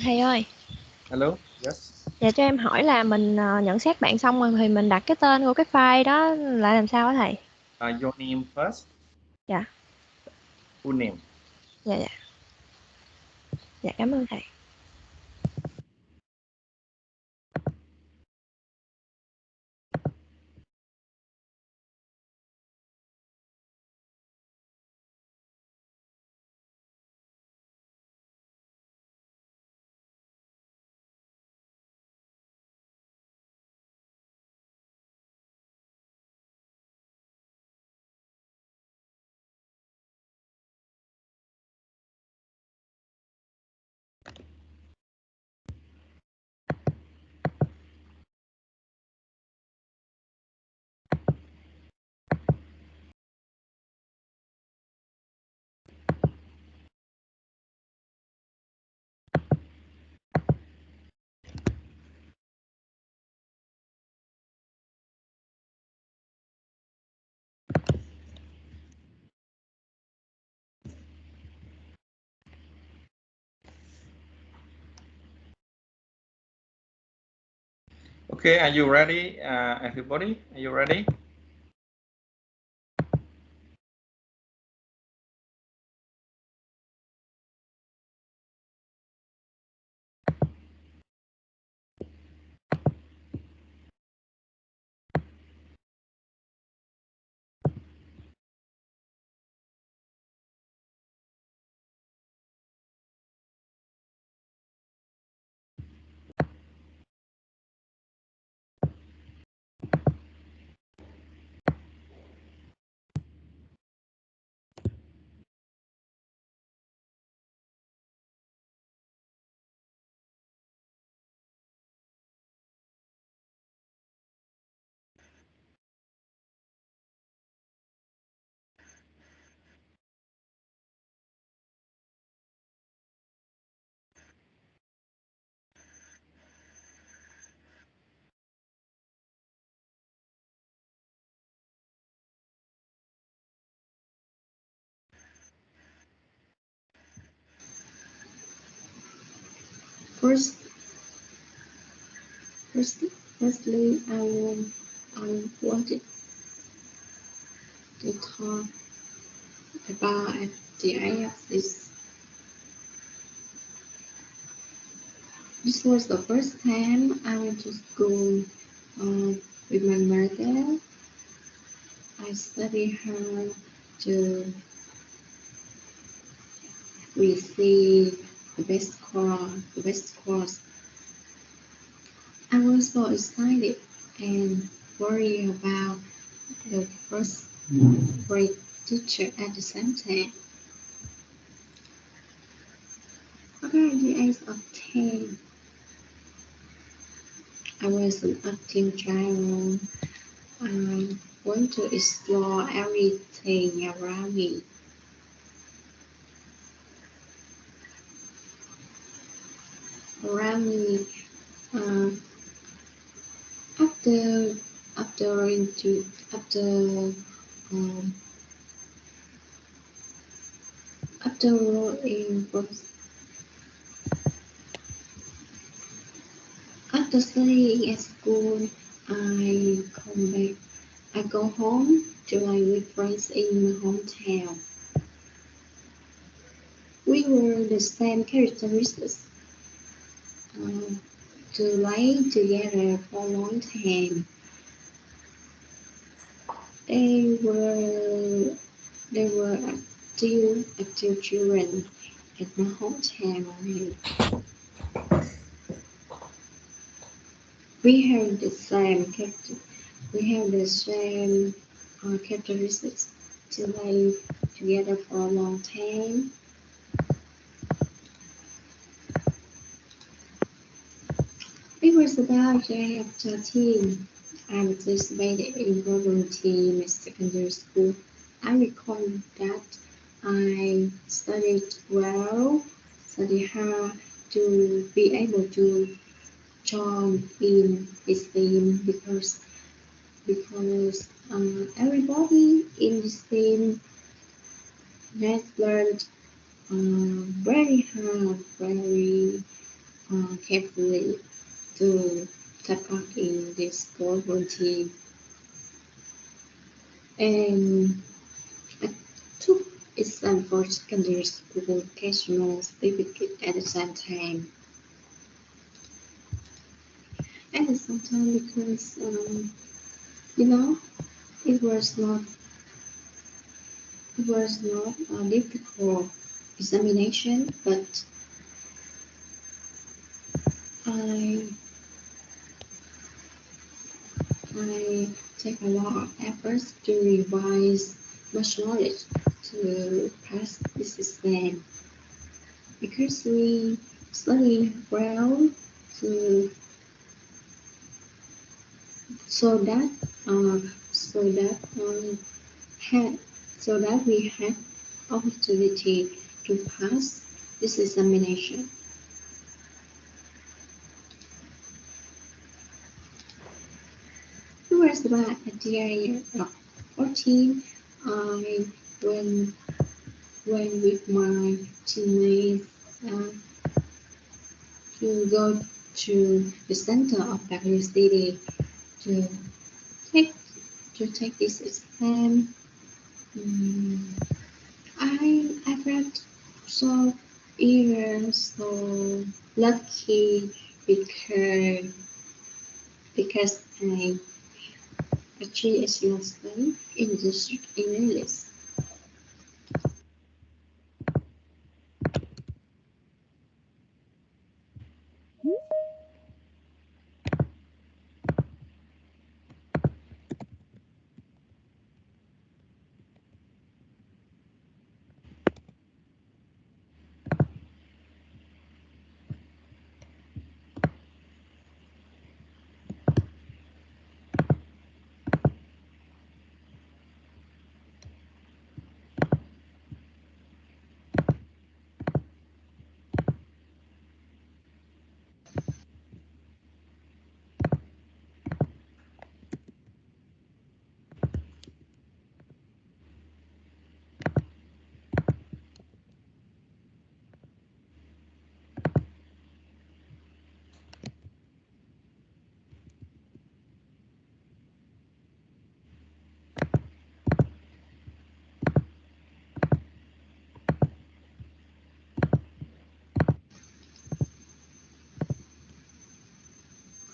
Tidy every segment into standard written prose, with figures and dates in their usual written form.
Thầy ơi, Hello, yes. dạ cho em hỏi là mình nhận xét bạn xong rồi thì mình đặt cái tên của cái file đó là làm sao á thầy? Your name first. Dạ, Full name. dạ, dạ, dạ cảm ơn thầy. Okay, are you ready, everybody? Are you ready? Firstly, I wanted to talk about the idea of this. This was the first time I went to school with my mother. I studied her to receive the best course. I was so excited and worried about the first grade teacher at the same time. Around the age of 10, I was an active child. I want to explore everything around me. Around me, uh, after after into after um, after in after studying at school, I come back. I go home to play with friends in my hometown. We were the same characteristics. To lay together for a long time. They were active children at my hometown. We have the same characteristics to live together for a long time. It was about the age of 13. I participated in volunteering in secondary school. I recall that I studied well, studied hard to be able to join in this team because everybody in this team has learned very hard, very carefully to take part in this global team. And I took exam for secondary school occasional certificate at the same time. At the same time, because it was not a difficult examination, but I take a lot of efforts to revise much knowledge to pass this exam, because we study well to so that we have opportunity to pass this examination. It was about at the age of 14. I went with my teammates to go to the center of Baguio City to take this exam. I felt so eager, so lucky because I achieved excellence in the district in English.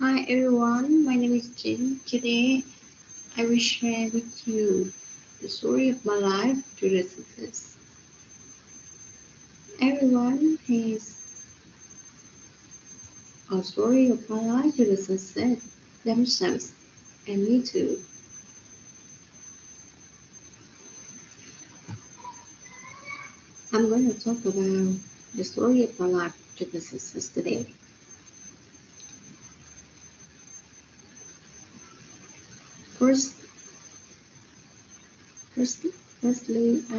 Hi everyone, my name is Chỉnh. Today I will share with you the story of my life to the success. Everyone has a story of my life to the success themselves, and me too. I'm going to talk about the story of my life to the success today. Firstly, I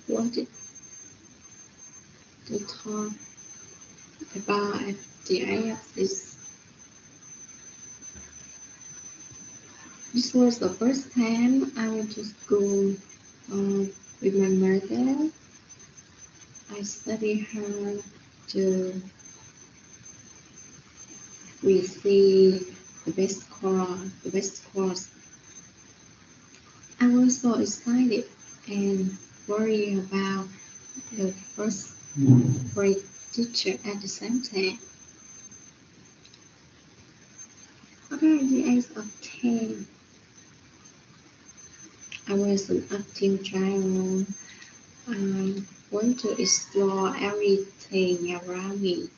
wanted to talk about the idea of this. This was the first time I went to school with my mother. I studied her to receive the best course. I was so excited and worried about the first grade teacher at the same time. Around the age of 10, I was an active child. I want to explore everything around me.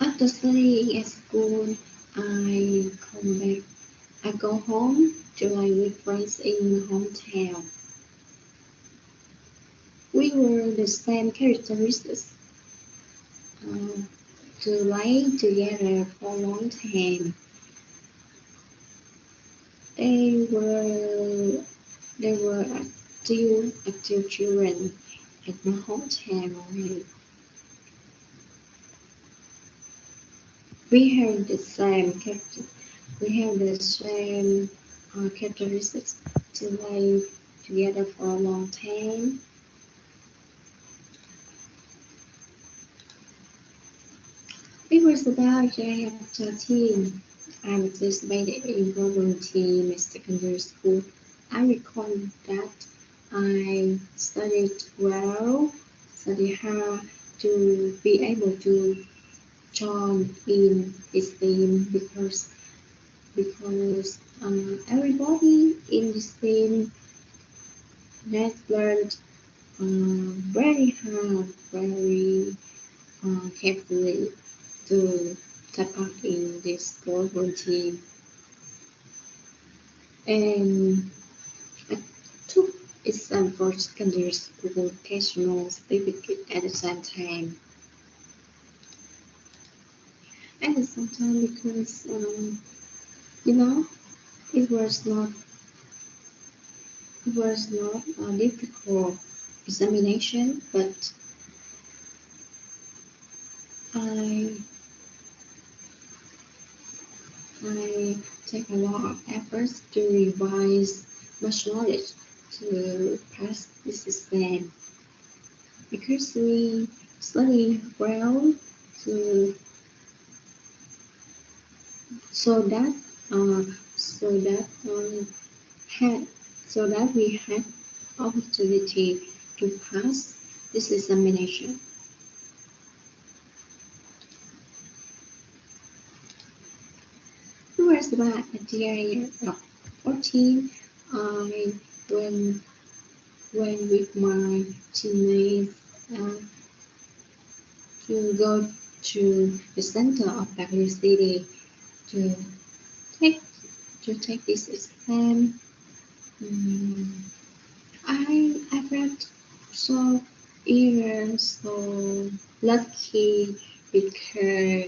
After studying at school, I come back. I go home to my with friends in hometown. We were the same characteristics. To lay together for a long time. They were a still children at my hometown already. We have the same characteristics to live together for a long time. It was about the age of 13. I was just made in volunteer in secondary school. I recall that I studied well, studied hard to be able to join in this team because everybody in this team that learned very hard, very carefully to take part in this global team. And I took exam for secondary school vocational certificate at the same time. At the same time, because it was not a difficult examination, but I take a lot of efforts to revise much knowledge to pass this exam because we study well to so that we had opportunity to pass this examination. It was about at the age of 14, I went with my teammates to go to the center of Baguio City to take this exam. I felt so eager, so lucky because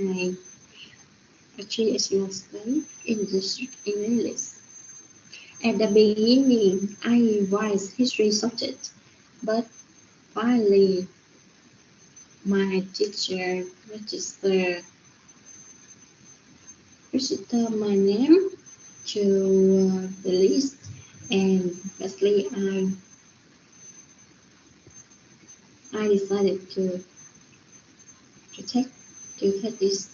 I achieved a small study in the district in English. At the beginning, I revised history subject, but finally my teacher registered my name to the list, and firstly I decided to take this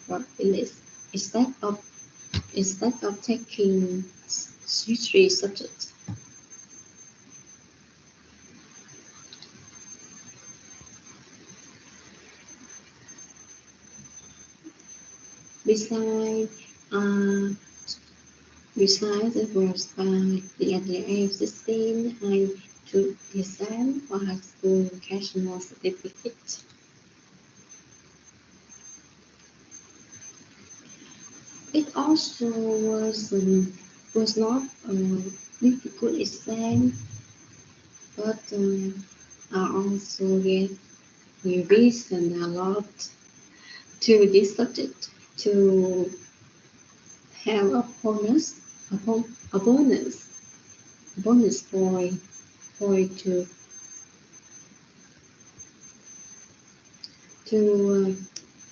for English instead of taking history subject. Besides, it was by the age of 16, I took the exam for high school vocational certificate. It also was not a difficult exam, but I also get revision a lot to this subject to have a bonus point to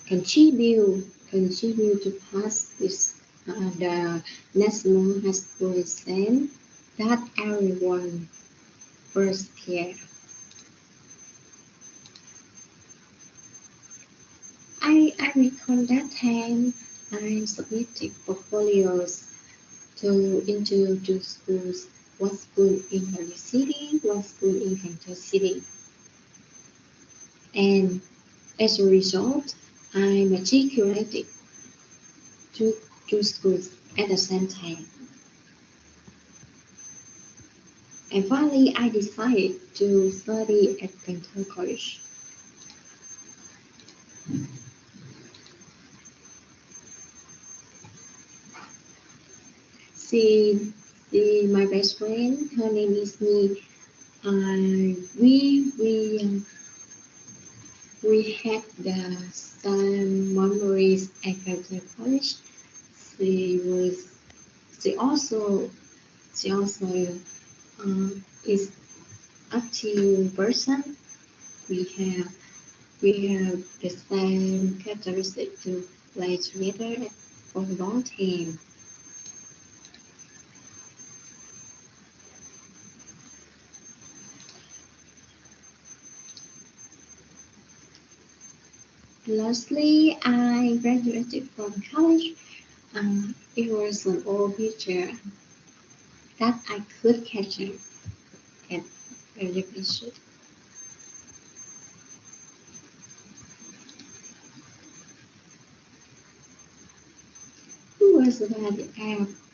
contribute to pass this the national high school exam that everyone first year. I recall that time I submitted portfolios to into two schools, one school in Baguio City, one school in Kansas City. And as a result, I matriculated two schools at the same time. And finally, I decided to study at Dental College. See my best friend, her name is Me. We had the same memories at Dental College. She the answer is up to person. We have the same characteristic to play together for a long time. Lastly, I graduated from college. It was an old picture that I could catch up at graduation. It was about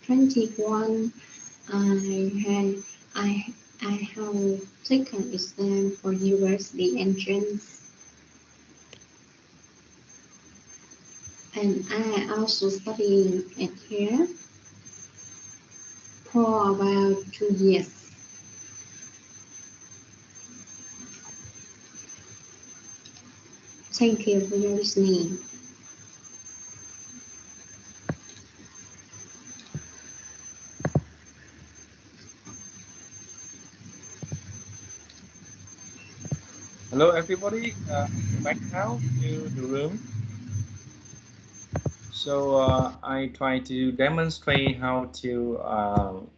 21. I have taken exam for university entrance, and I also studying at here for about 2 years. Thank you for your listening. Hello, everybody. Back now to the room. So I try to demonstrate how to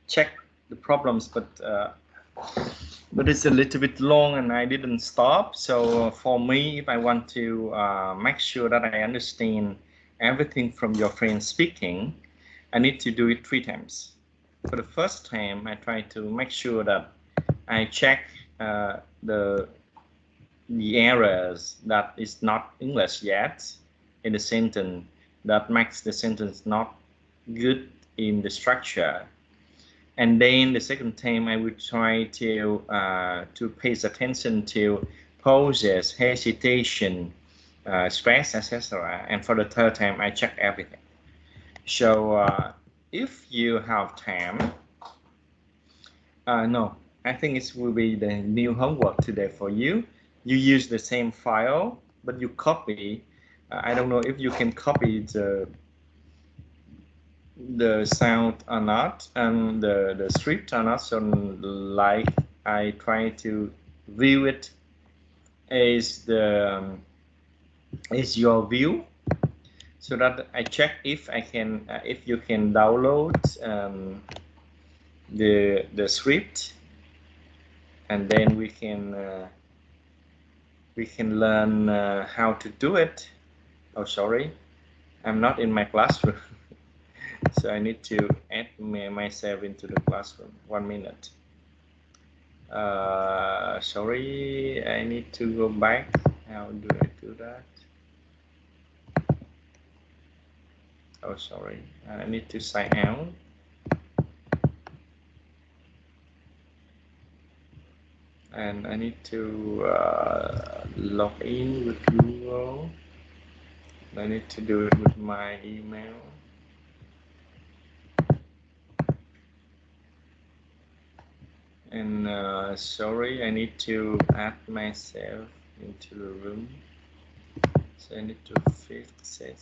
check the problems, but it's a little bit long and I didn't stop. So for me, if I want to make sure that I understand everything from your friend speaking, I need to do it 3 times. For the first time, I try to make sure that I check the errors that is not English yet in the sentence, that makes the sentence not good in the structure. And then the second time I would try to pay attention to pauses, hesitation, stress, etc. And for the third time I check everything. So if you have time, no, I think it will be the new homework today for you. You use the same file, but you copy. I don't know if you can copy the sound or not, and the script or not. So like I try to view it as your view, so that I check if I can if you can download the script, and then we can learn how to do it. Oh, sorry, I'm not in my classroom. So I need to add myself into the classroom. 1 minute. Sorry, I need to go back. How do I do that? Oh, sorry, I need to sign out. And I need to log in with Google. I need to do it with my email. And sorry, I need to add myself into the room. So I need to fix it.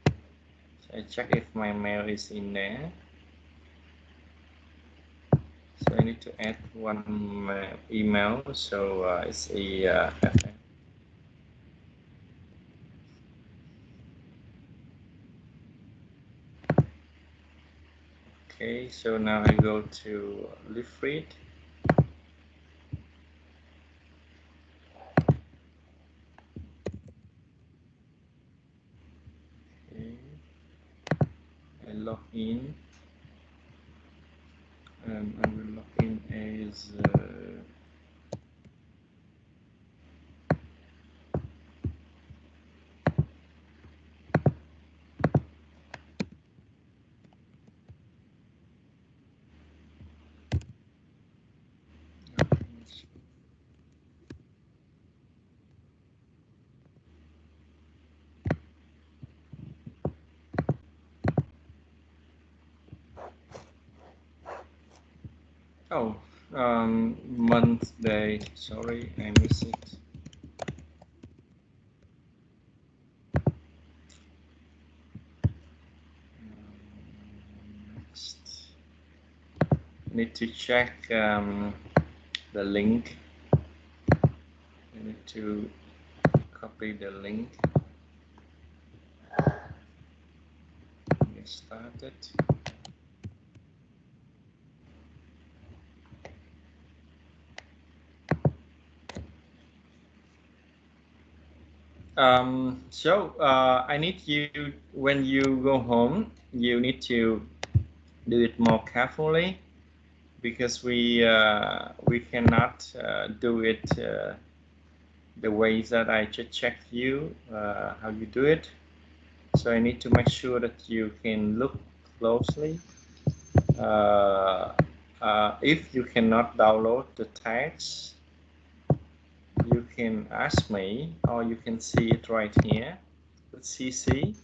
So I check if my mail is in there. So I need to add one email. So it's a okay. So now I go to Liftread. Okay. I log in, and I will log in as oh, month, day. Sorry, I missed it. Next. need to check the link. You need to copy the link. Get started. So I need you, when you go home, you need to do it more carefully, because we cannot do it the way that I just checked you how you do it. So I need to make sure that you can look closely. If you cannot download the text, you can ask me, or you can see it right here with CC,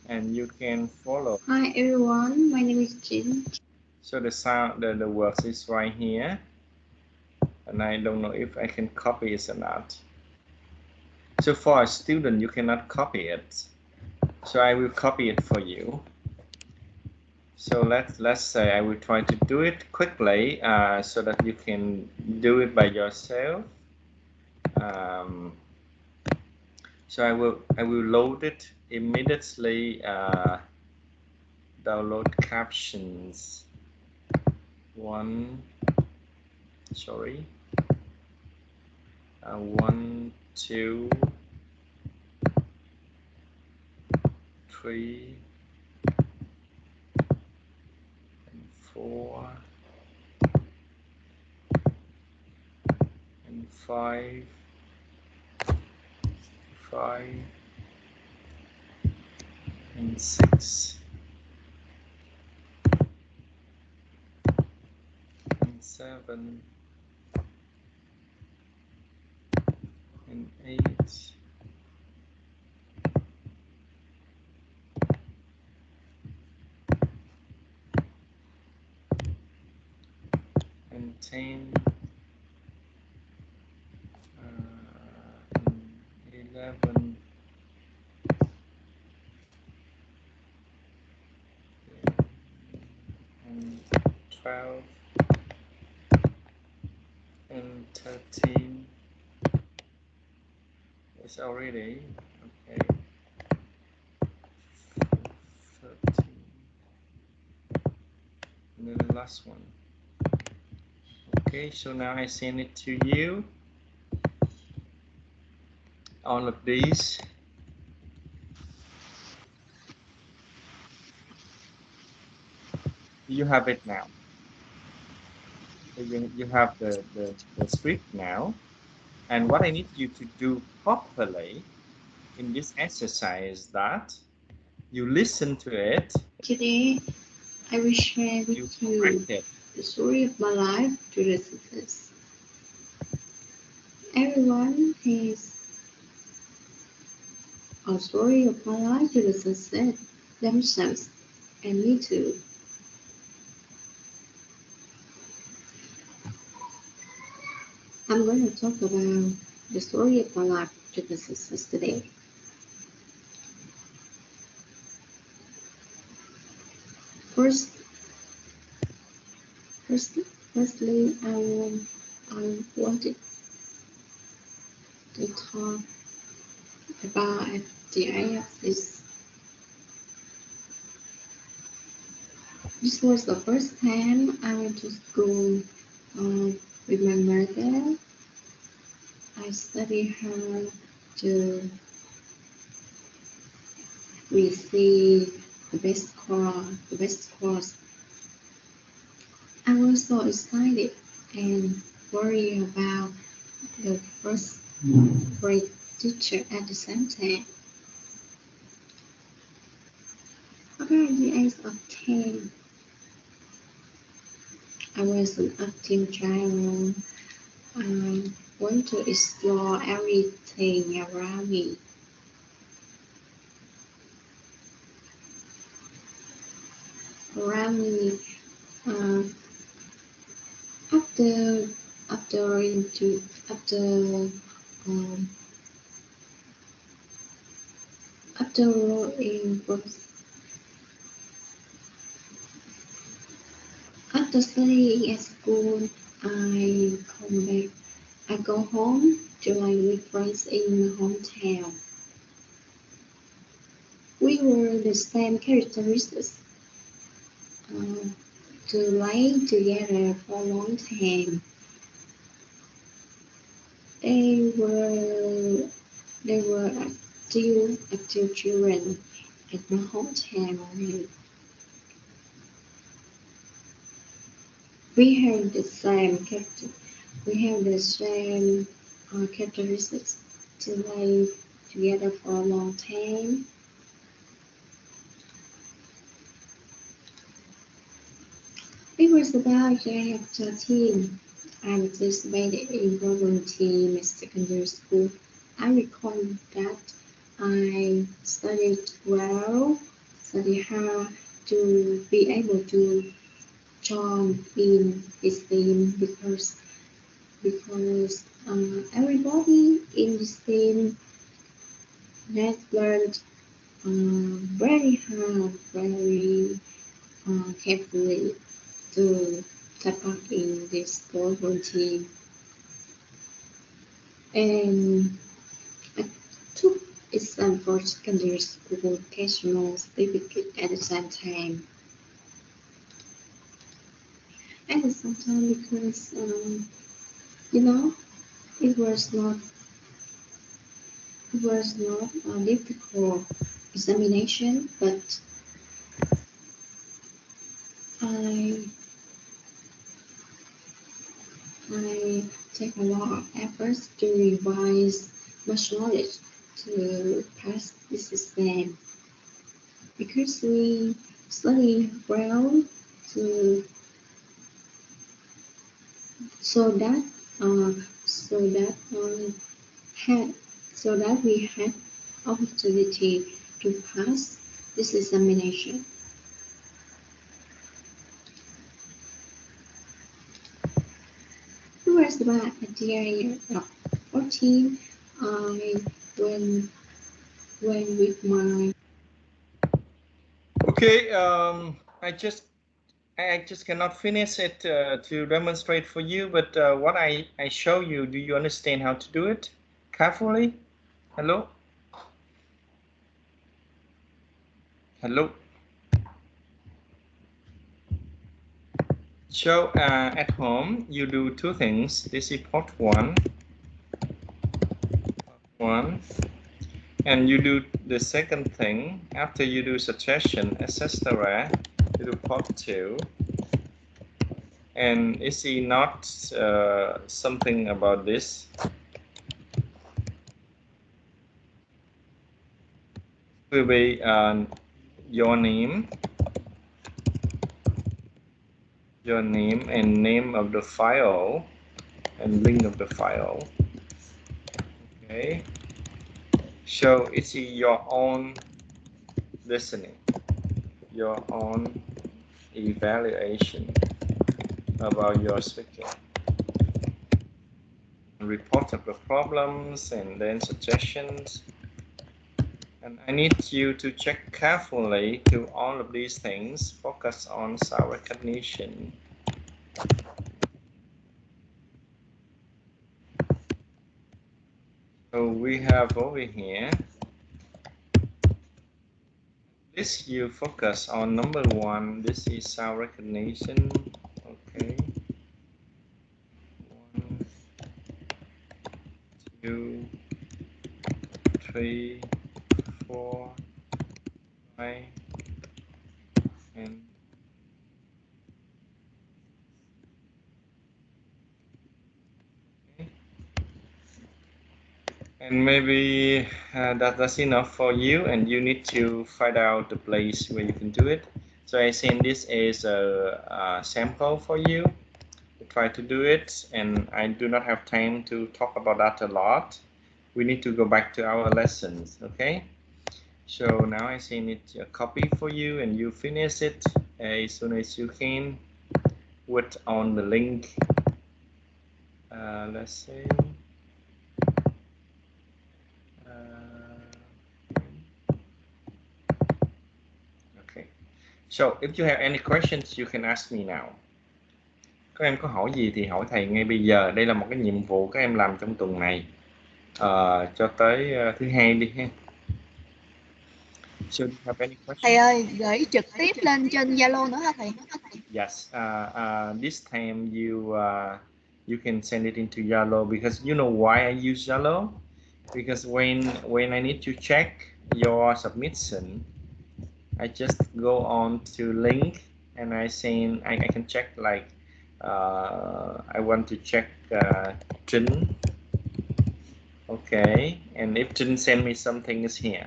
and you can follow. Hi everyone, my name is Chỉnh. So the sound, the words is right here, and I don't know if I can copy it or not. So for a student, you cannot copy it. So I will copy it for you. So let's say I will try to do it quickly so that you can do it by yourself. So I will load it immediately. Download captions. 1, 2, 3, and 4, and 5, and 6, and 7, and 8, and 10, and 11, and 12, and 13. It's already okay. 13, and then the last one. Okay, so now I send it to you. All of these. You have it now. So you have the script now. And what I need you to do properly in this exercise is that you listen to it. Today, I will share with you the story of my life to the success. Everyone has a story of my life to the success themselves, and me too. I'm going to talk about the story of my life to the success today. Firstly, I wanted to talk about the IFS. This was the first time I went to school with my mother. I studied hard to receive the best course. I was so excited and worried about the first grade teacher at the same time. Around the age of 10, I was an active child. I want to explore everything around me. After After studying at school, I come back. I go home to my with friends in my hometown. We were the same characteristics to lay together for a long time. They were active children at my hometown already. We have the same character. We have the same characteristics to live together for a long time. It was about the age of 13. I participated in volunteer in secondary school. I recall that I studied well, studied hard to be able to join in this team because everybody in this team had learned very hard, very carefully to take part in this global team. And I took exam for secondary school occasional certificate at the same time. At the same time because it was not a difficult examination, but I take a lot of efforts to revise much knowledge to pass this exam because we study well to so that we had opportunity to pass this examination. It was about at the age of 14. I went with my. Okay, I just cannot finish it to demonstrate for you, but what I show you, do you understand how to do it carefully? Hello? Hello? So at home, you do two things. This is part one, and you do the second thing. After you do suggestion, etc., you do part two. And is it not something about this? Will be your name and name of the file and link of the file. Okay, so it's your own listening, your own evaluation about your speaking, report of the problems and then suggestions. And I need you to check carefully to all of these things. Focus on sound recognition. So we have over here, this you focus on number one. This is sound recognition. Okay. 1, 2, 3, 4, 5, and okay. And maybe that's enough for you, and you need to find out the place where you can do it. So I send this as a sample for you to try to do it, and I do not have time to talk about that a lot. We need to go back to our lessons, okay? So now I send it a copy for you, and you finish it as soon as you can with on the link. Let's see. Okay. So if you have any questions, you can ask me now. Các em có hỏi gì thì hỏi thầy ngay bây giờ. Đây là một cái nhiệm vụ các em làm trong tuần này, cho tới thứ hai đi ha. Thầy ơi, gửi trực tiếp lên trên Zalo nữa hả thầy? Yes, this time you can send it into Zalo, because you know why I use Zalo? Because when I need to check your submission, I just go on to link and I can check, like I want to check Trình. Okay, and if Trình send me something is here,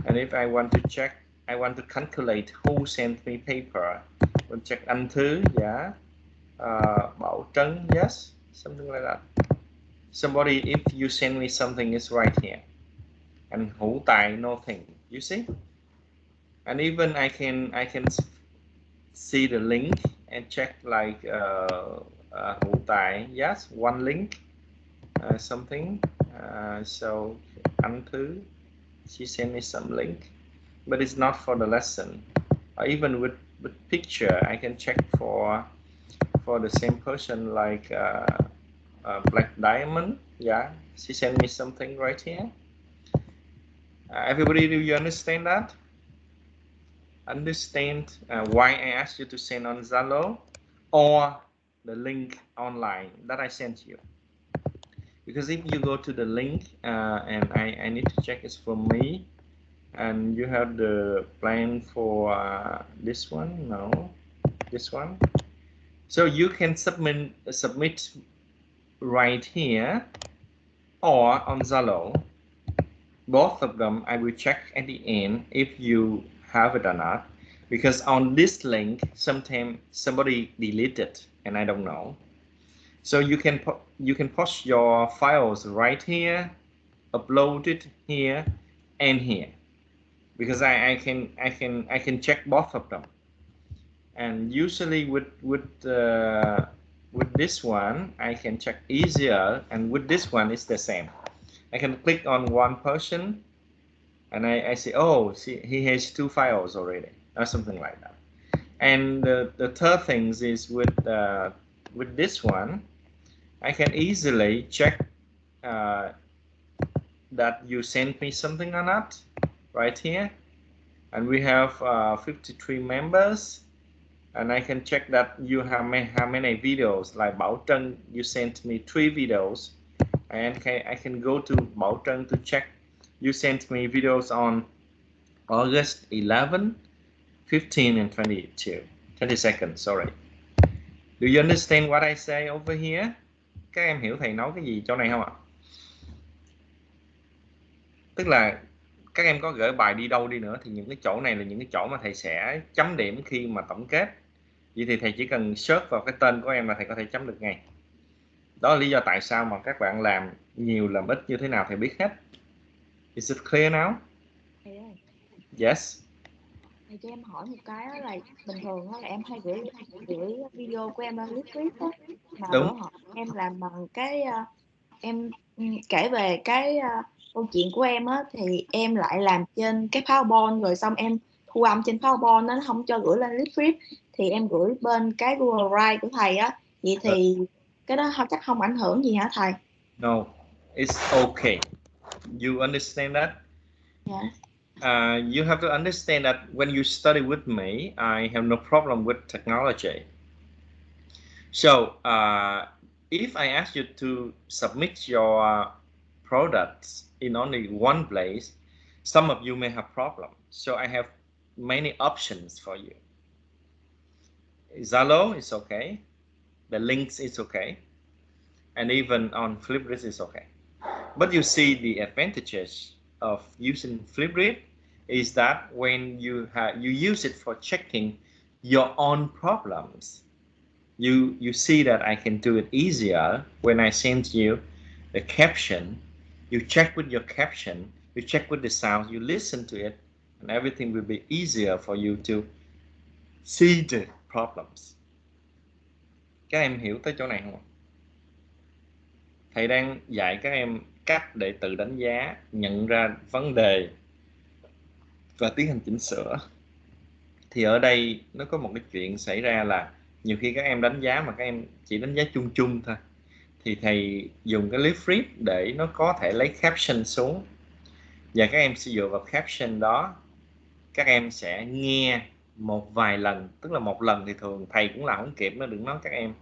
and if I want to check, I want to calculate who sent me paper. We'll check anh Thứ, yeah. Bảo Trân, yes, something like that. Somebody, if you send me something, is right here. And Hữu Tài, nothing. You see? And even I can see the link and check, like Hữu Tài, yes, one link, something. So anh Thứ, she sent me some link, but it's not for the lesson. Even with picture, I can check for the same person, like Black Diamond. Yeah, she sent me something right here. Everybody, do you understand that? Understand why I asked you to send on Zalo or the link online that I sent you? Because if you go to the link and I need to check it's from me, and you have the plan for this one, no, this one. So you can submit right here or on Zalo. Both of them I will check at the end if you have it or not, because on this link sometimes somebody deleted and I don't know. So you can post your files right here, upload it here and here, because I can check both of them. And usually with this one I can check easier, and with this one it's the same. I can click on one person and I see, oh, see, he has 2 files already, or something like that. And the third thing is with this one I can easily check that you sent me something or not, right here. And we have 53 members. And I can check that you have how many videos. Like Bảo Trân, you sent me 3 videos, and I can go to Bảo Trân to check. You sent me videos on August 11, 15, and 22nd. Sorry. Do you understand what I say over here? Các em hiểu thầy nói cái gì chỗ này không ạ? Tức là các em có gửi bài đi đâu đi nữa thì những cái chỗ này là những cái chỗ mà thầy sẽ chấm điểm khi mà tổng kết. Vậy thì thầy chỉ cần search vào cái tên của em là thầy có thể chấm được ngay. Đó là lý do tại sao mà các bạn làm nhiều làm ít như thế nào thầy biết hết. Is it clear now? Thầy ơi. Yes. Thầy cho em hỏi một cái đó là bình thường là em hay gửi video của em lên clip á, mà bữa họ em làm bằng cái em kể về cái câu chuyện của em á, thì em lại làm trên cái PowerPoint, rồi xong em thu âm trên PowerPoint nó không cho gửi lên clip, thì em gửi bên cái Google Drive của thầy á. Vậy thì cái đó chắc không ảnh hưởng gì hả thầy? No, it's okay. You understand that? Yeah. You have to understand that when you study with me, I have no problem with technology. So, if I ask you to submit your products in only one place, some of you may have problems. So I have many options for you. Zalo is okay. The links is okay. And even on Flipgrid is okay. But you see the advantages of using Flipgrid is that when you use it for checking your own problems, you see that I can do it easier when I send you the caption. You check with your caption, you check with the sound, you listen to it, and everything will be easier for you to see the problems. Các em hiểu tới chỗ này không? Thầy đang dạy các em cách để tự đánh giá, nhận ra vấn đề và tiến hành chỉnh sửa. Thì ở đây nó có một cái chuyện xảy ra là Nhiều khi các em đánh giá mà các em chỉ đánh giá chung chung thôi, thì thầy dùng cái list flip để nó có thể lấy caption xuống, và các em sẽ dựa vào caption đó, các em sẽ nghe một vài lần. Tức là một lần thì thường thầy cũng làm không kịp, nó đừng nói các em.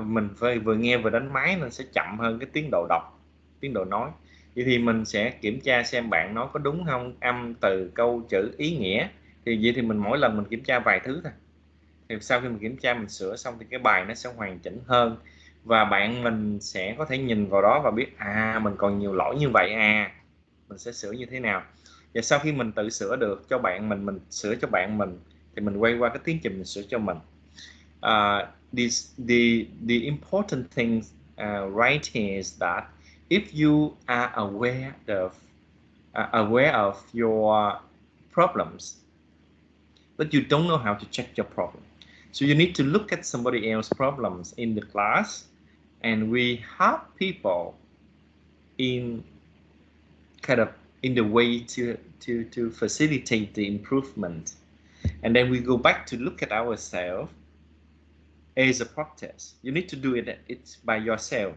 Mình phải vừa nghe vừa đánh máy nên sẽ chậm hơn cái tiến độ đọc, tiến độ nói. Vậy thì mình sẽ kiểm tra xem bạn nói có đúng không, âm, từ, câu, chữ, ý nghĩa. Thì vậy thì mình mỗi lần mình kiểm tra vài thứ thôi. Thì sau khi mình kiểm tra, mình sửa xong thì cái bài nó sẽ hoàn chỉnh hơn, và bạn mình sẽ có thể nhìn vào đó và biết mình còn nhiều lỗi như vậy, mình sẽ sửa như thế nào. Và sau khi mình tự sửa được cho bạn mình sửa cho bạn mình, thì mình quay qua cái tiến trình mình sửa cho mình. The important thing right here is that if you are aware of your problems, but you don't know how to check your problem, so you need to look at somebody else's problems in the class, and we help people in kind of in the way to facilitate the improvement. And then we go back to look at ourselves as a practice. You need to do it by yourself.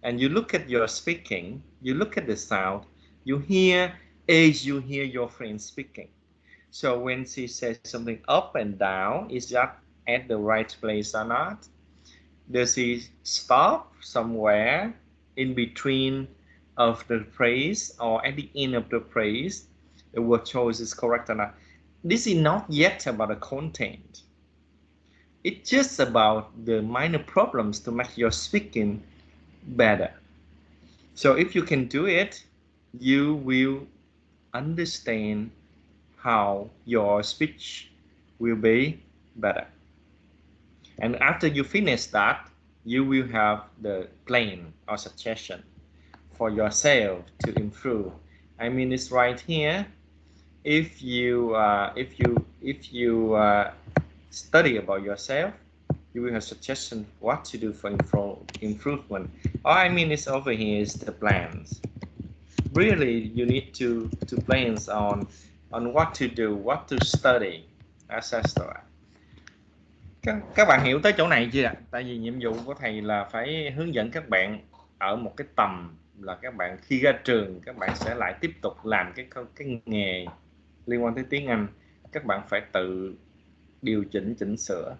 And you look at your speaking, you look at the sound, you hear as you hear your friend speaking. So when she says something up and down, is that at the right place or not? Does she stop somewhere in between of the phrase, or at the end of the phrase, the word choice is correct or not? This is not yet about the content. It's just about the minor problems to make your speaking better. So if you can do it, you will understand how your speech will be better. And after you finish that, you will have the plan or suggestion for yourself to improve. I mean, it's right here. If you study about yourself, you will have suggestion what to do for improvement. All I mean is over here is the plans. Really, you need to plans on what to do, what to study, etc. Các bạn hiểu tới chỗ này chưa ạ? Tại vì nhiệm vụ của thầy là phải hướng dẫn các bạn ở một cái tầm là các bạn khi ra trường các bạn sẽ lại tiếp tục làm cái nghề liên quan tới tiếng Anh. Các bạn phải tự điều chỉnh, chỉnh sửa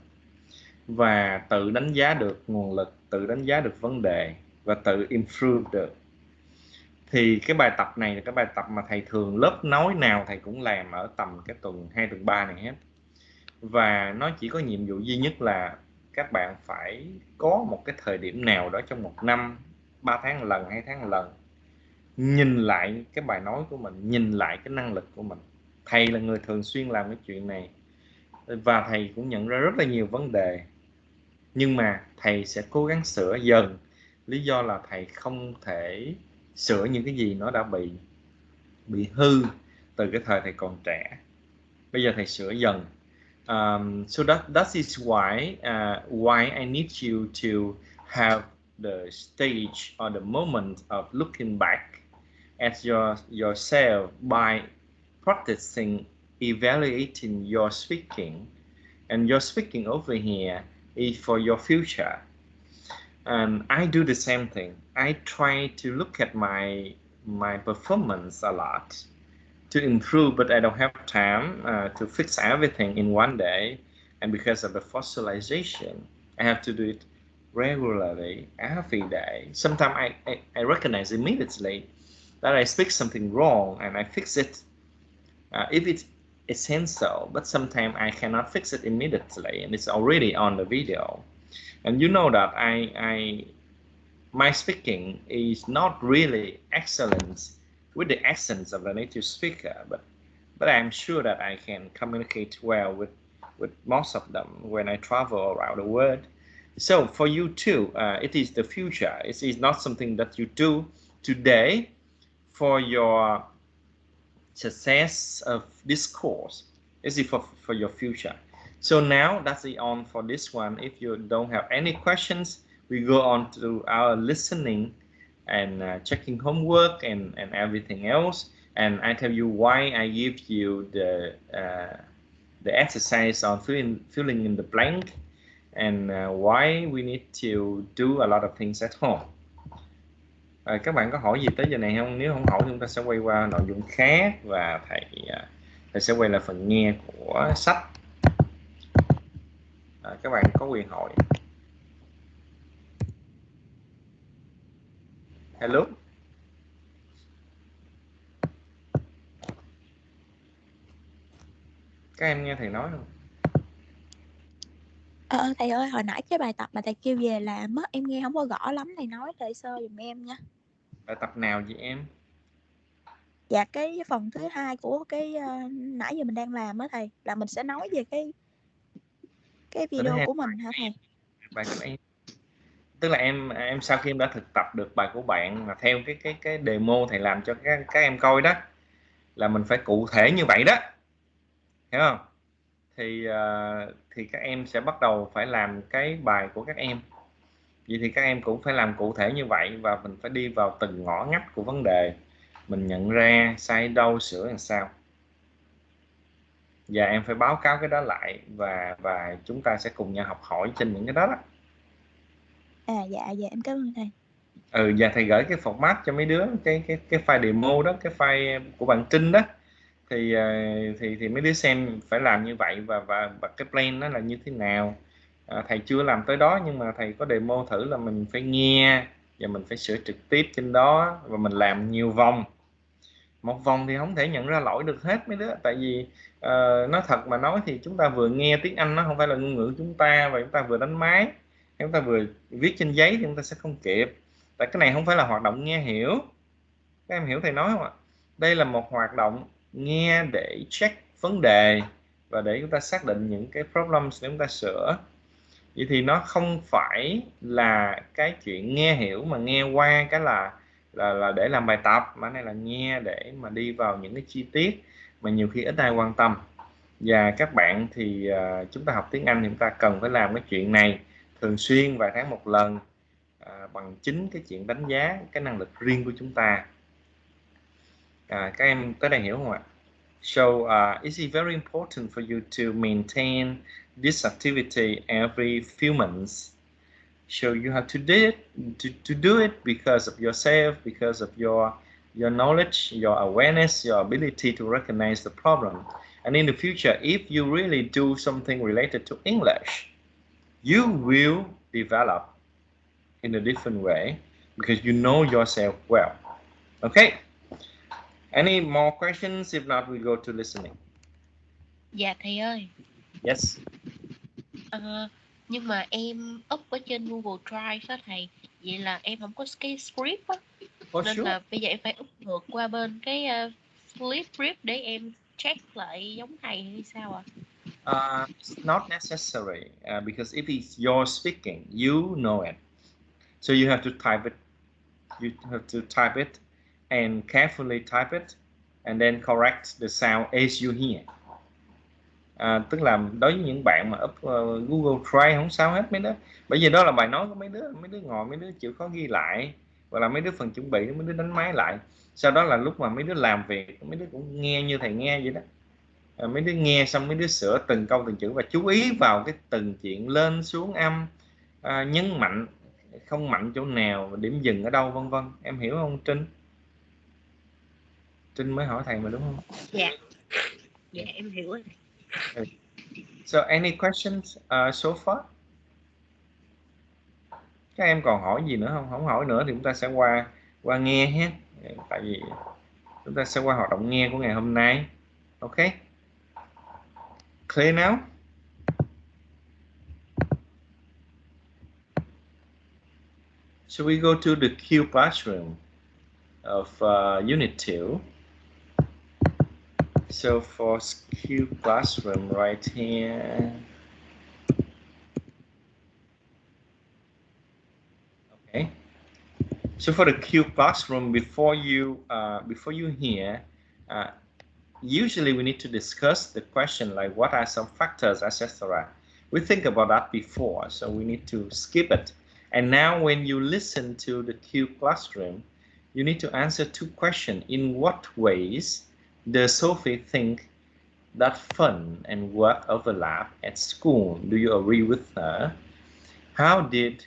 và tự đánh giá được nguồn lực, tự đánh giá được vấn đề và tự improve được. Thì cái bài tập này là cái bài tập mà thầy thường lớp nói nào thầy cũng làm ở tầm cái tuần 2 tuần 3 này hết. Và nó chỉ có nhiệm vụ duy nhất là các bạn phải có một cái thời điểm nào đó trong một năm, 3 tháng một lần, 2 tháng một lần, nhìn lại cái bài nói của mình, nhìn lại cái năng lực của mình. Thầy là người thường xuyên làm cái chuyện này và thầy cũng nhận ra rất là nhiều vấn đề, nhưng mà thầy sẽ cố gắng sửa dần. Lý do là thầy không thể sửa những cái gì nó đã bị hư từ cái thời thầy còn trẻ. Bây giờ thầy sửa dần. So that is why I need you to have the stage or the moment of looking back at yourself by practicing evaluating your speaking, and your speaking over here is for your future. And I do the same thing. I try to look at my performance a lot to improve, but I don't have time to fix everything in one day. And because of the fossilization, I have to do it regularly, every day. Sometimes I recognize immediately that I speak something wrong and I fix it if it's essential, but sometimes I cannot fix it immediately and it's already on the video. And you know that my speaking is not really excellent with the accents of the native speaker, but I'm sure that I can communicate well with most of them when I travel around the world. So for you too, it is the future. It is not something that you do today for your success of this course. It's for your future. So now that's the on for this one. If you don't have any questions, we go on to our listening and checking homework and everything else. And I tell you why I give you the exercise on filling in the blank. and why we need to do a lot of things at home. Các bạn có hỏi gì tới giờ này không? Nếu không hỏi chúng ta sẽ quay qua nội dung khác và thầy sẽ quay lại phần nghe của sách. Các bạn có quyền hỏi. Hello. Các em nghe thầy nói không? Thầy ơi, hồi nãy cái bài tập mà thầy kêu về làm á, em nghe không có rõ lắm, thầy nói thầy sơ giùm em nha. Bài tập nào vậy em? Dạ, cái phần thứ 2 của cái nãy giờ mình đang làm á thầy, là mình sẽ nói về cái video của mình hả thầy? Bài của em. Tức là em sau khi em đã thực tập được bài của bạn mà theo cái demo thầy làm cho các em coi đó, là mình phải cụ thể như vậy đó, hiểu không? Thì các em sẽ bắt đầu phải làm cái bài của các em. Vậy thì các em cũng phải làm cụ thể như vậy, và mình phải đi vào từng ngõ ngách của vấn đề, mình nhận ra sai đâu, sửa làm sao, và em phải báo cáo cái đó lại, và chúng ta sẽ cùng nhau học hỏi trên những cái đó đó. Dạ em cảm ơn thầy. Và thầy gửi cái format cho mấy đứa, cái file demo đó, cái file của bạn Trinh đó, thì mấy đứa xem phải làm như vậy, và cái plan nó là như thế nào. Thầy chưa làm tới đó, nhưng mà thầy có demo thử là mình phải nghe và mình phải sửa trực tiếp trên đó, và mình làm nhiều vòng. Một vòng thì không thể nhận ra lỗi được hết mấy đứa, tại vì nói thật mà nói thì chúng ta vừa nghe tiếng Anh, nó không phải là ngôn ngữ chúng ta, và chúng ta vừa đánh máy, chúng ta vừa viết trên giấy thì chúng ta sẽ không kịp. Tại cái này không phải là hoạt động nghe hiểu. Các em hiểu thầy nói không ạ? Đây là một hoạt động nghe để check vấn đề, và để chúng ta xác định những cái problems để chúng ta sửa. Vậy thì nó không phải là cái chuyện nghe hiểu mà nghe qua cái là để làm bài tập, mà này là nghe để mà đi vào những cái chi tiết mà nhiều khi ít ai quan tâm. Và các bạn thì chúng ta học tiếng Anh thì chúng ta cần phải làm cái chuyện này thường xuyên, vài tháng một lần, bằng chính cái chuyện đánh giá cái năng lực riêng của chúng ta. Các em tới đây hiểu không ạ? So is it very important for you to maintain this activity every few months? So you have to do it, to do it because of yourself, because of your knowledge, your awareness, your ability to recognize the problem. And in the future, if you really do something related to English, you will develop in a different way because you know yourself well. Okay? Any more questions? If not, we go to listening. Dạ thầy ơi. Yes. Nhưng mà em up ở trên Google Drive đó thầy, vậy là em không có cái script á, nên là bây giờ em phải up ngược qua bên cái flip script để em check lại giống thầy hay sao ạ? It's not necessary because if it's your speaking, you know it. So you have to type it. You have to type it and carefully type it, and then correct the sound as you hear. Tức là đối với những bạn mà up Google Drive không sao hết mấy đứa, bởi vì đó là bài nói của mấy đứa ngồi, mấy đứa chịu khó ghi lại, hoặc là mấy đứa phần chuẩn bị, mấy đứa đánh máy lại, sau đó là lúc mà mấy đứa làm việc, mấy đứa cũng nghe như thầy nghe vậy đó. Mấy đứa nghe xong mấy đứa sửa từng câu từng chữ, và chú ý vào cái từng chuyện lên xuống âm, nhấn mạnh, không mạnh chỗ nào, điểm dừng ở đâu, vân vân. Em hiểu không Trinh? Trinh mới hỏi thầy mà đúng không? Dạ em hiểu rồi. So any questions so far? Các em còn hỏi gì nữa không? Không hỏi nữa thì chúng ta sẽ qua nghe ha. Tại vì chúng ta sẽ qua hoạt động nghe của ngày hôm nay. Ok? Clear now? So we go to the Q classroom of Unit 2. So for Q classroom right here. Okay. So for the Q classroom, before you hear, usually we need to discuss the question like what are some factors, etc. We think about that before, so we need to skip it. And now when you listen to the Q classroom, you need to answer two questions. In what ways does Sophie think that fun and work overlap at school? Do you agree with her? How did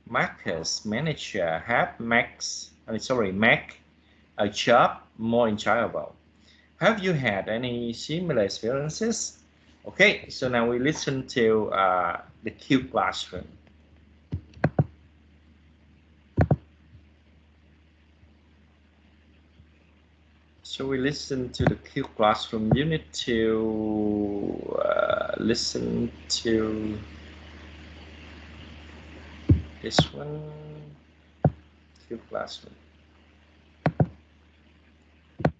Marcus manage have make a job more enjoyable? Have you had any similar experiences? Okay, so now we listen to the Q classroom. So we listen to the Q classroom. You need to listen to this one, Q classroom.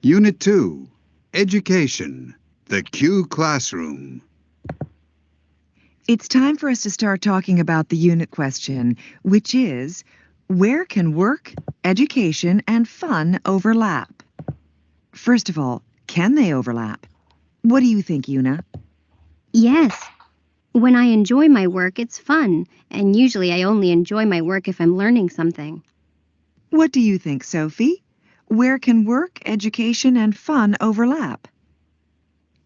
Unit 2, Education, the Q classroom. It's time for us to start talking about the unit question, which is, where can work, education, and fun overlap? First of all, can they overlap? What do you think, Una? Yes. When I enjoy my work, it's fun, and usually I only enjoy my work if I'm learning something. What do you think, Sophie? Where can work, education, and fun overlap?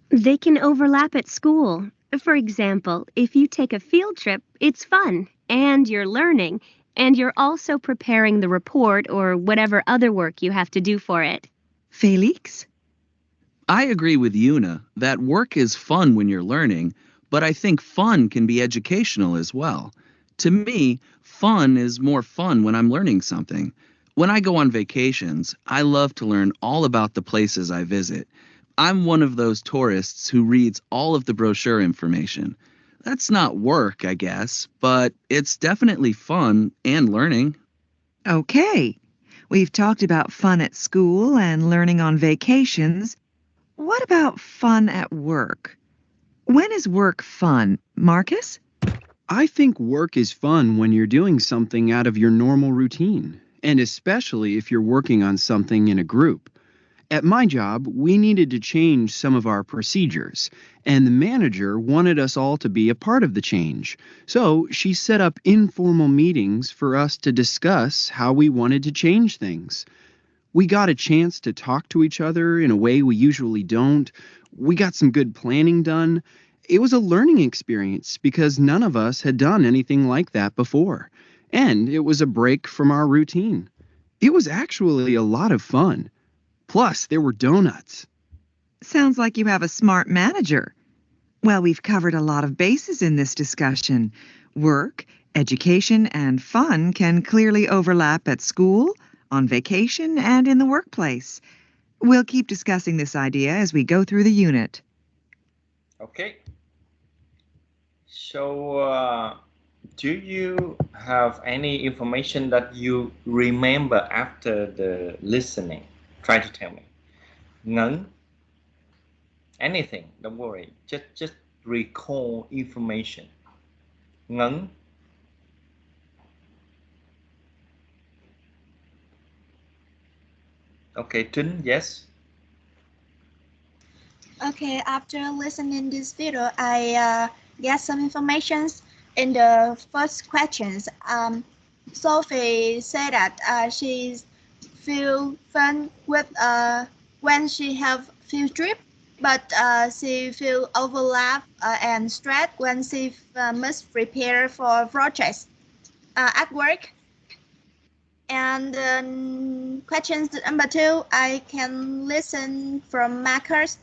They can overlap at school. For example, if you take a field trip, it's fun, and you're learning, and you're also preparing the report or whatever other work you have to do for it. Felix? I agree with Una that work is fun when you're learning, but I think fun can be educational as well. To me, fun is more fun when I'm learning something. When I go on vacations, I love to learn all about the places I visit. I'm one of those tourists who reads all of the brochure information. That's not work, I guess, but it's definitely fun and learning. Okay. We've talked about fun at school and learning on vacations. What about fun at work? When is work fun? Marcus? I think work is fun when you're doing something out of your normal routine, and especially if you're working on something in a group. At my job, we needed to change some of our procedures, and the manager wanted us all to be a part of the change. So she set up informal meetings for us to discuss how we wanted to change things. We got a chance to talk to each other in a way we usually don't. We got some good planning done. It was a learning experience because none of us had done anything like that before. And it was a break from our routine. It was actually a lot of fun. Plus, there were donuts. Sounds like you have a smart manager. Well, we've covered a lot of bases in this discussion. Work, education, and fun can clearly overlap at school, on vacation, and in the workplace. We'll keep discussing this idea as we go through the unit. Okay. So, do you have any information that you remember after the listening? Try to tell me. Ngấn. Anything, don't worry. Just recall information. Ngấn. Okay, Trình, yes. Okay, after listening this video, I get some information in the first questions. Sophie said that she feel fun with when she have field trip, but she feel overlap and stress when she must prepare for projects at work. And question number 2, I can listen from Marcus.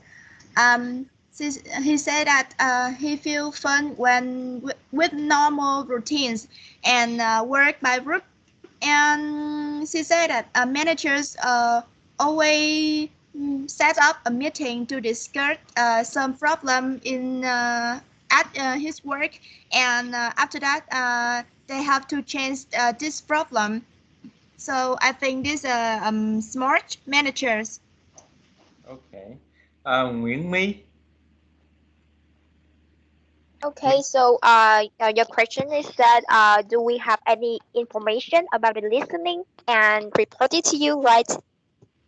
He said that he feel fun when with normal routines and work by group. And she said that managers always set up a meeting to discuss some problem in at his work, and after that they have to change this problem. So I think these are smart managers. Okay. Nguyễn My. Okay, so your question is that do we have any information about the listening and report it to you, right?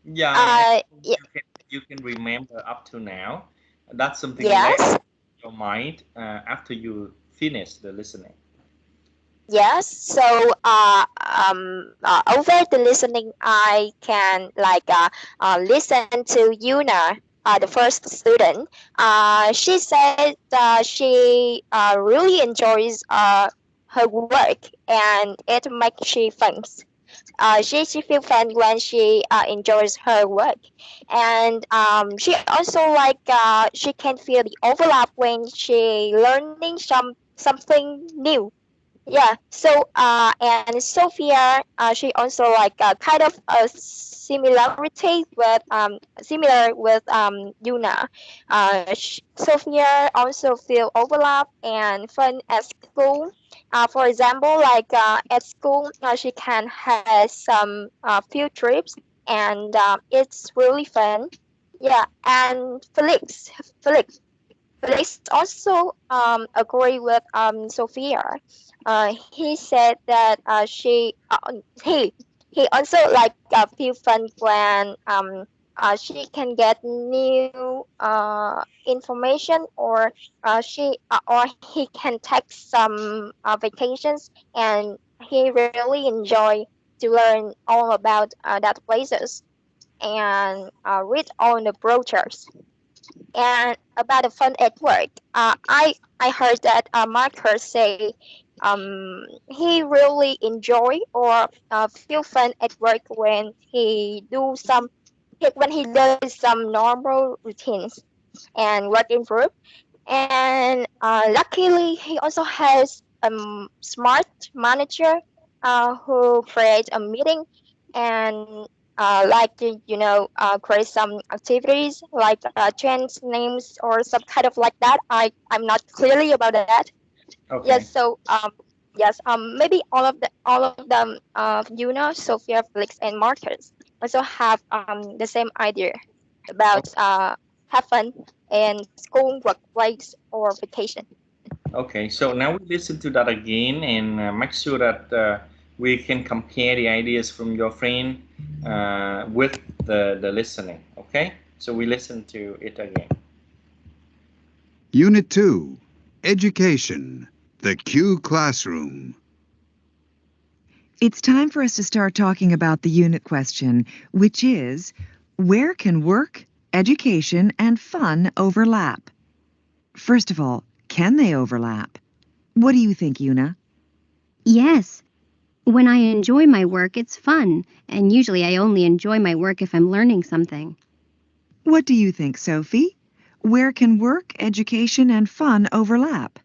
Yeah, you can remember up to now. That's something yes. left in your mind after you finish the listening. Yes, so over the listening, I can listen to Una, the first student. She said she really enjoys her her work, and it makes she fun. She feels fun when she enjoys her work, and she also she can feel the overlap when she learning something new. Yeah. So and Sophia, she also kind of a similar with Yuna. Sophia also feel overlap and fun at school. For example, at school, she can have some field trips, and it's really fun. Yeah, and Felix also agree with Sophia. He said that he also feel fun when she can get new information, or or he can take some vacations, and he really enjoy to learn all about that places, and read all the brochures. And about the fun at work, I heard that Marcus say he really enjoy or feel fun at work when he does some normal routines and work in group. And luckily, he also has a smart manager who creates a meeting, and create some activities like change names or some kind of like that. I'm not clearly about that. Okay. Yes. So yes. Maybe all of them Sophia, Felix, and Marcus also have the same idea about have fun in school, workplace, or vacation. Okay, so now we listen to that again and make sure that we can compare the ideas from your friend with the listening. Okay, so we listen to it again. Unit 2, Education, the Q Classroom. It's time for us to start talking about the unit question, which is, where can work, education, and fun overlap? First of all, can they overlap? What do you think, Una? Yes. When I enjoy my work, it's fun, and usually I only enjoy my work if I'm learning something. What do you think, Sophie? Where can work, education, and fun overlap?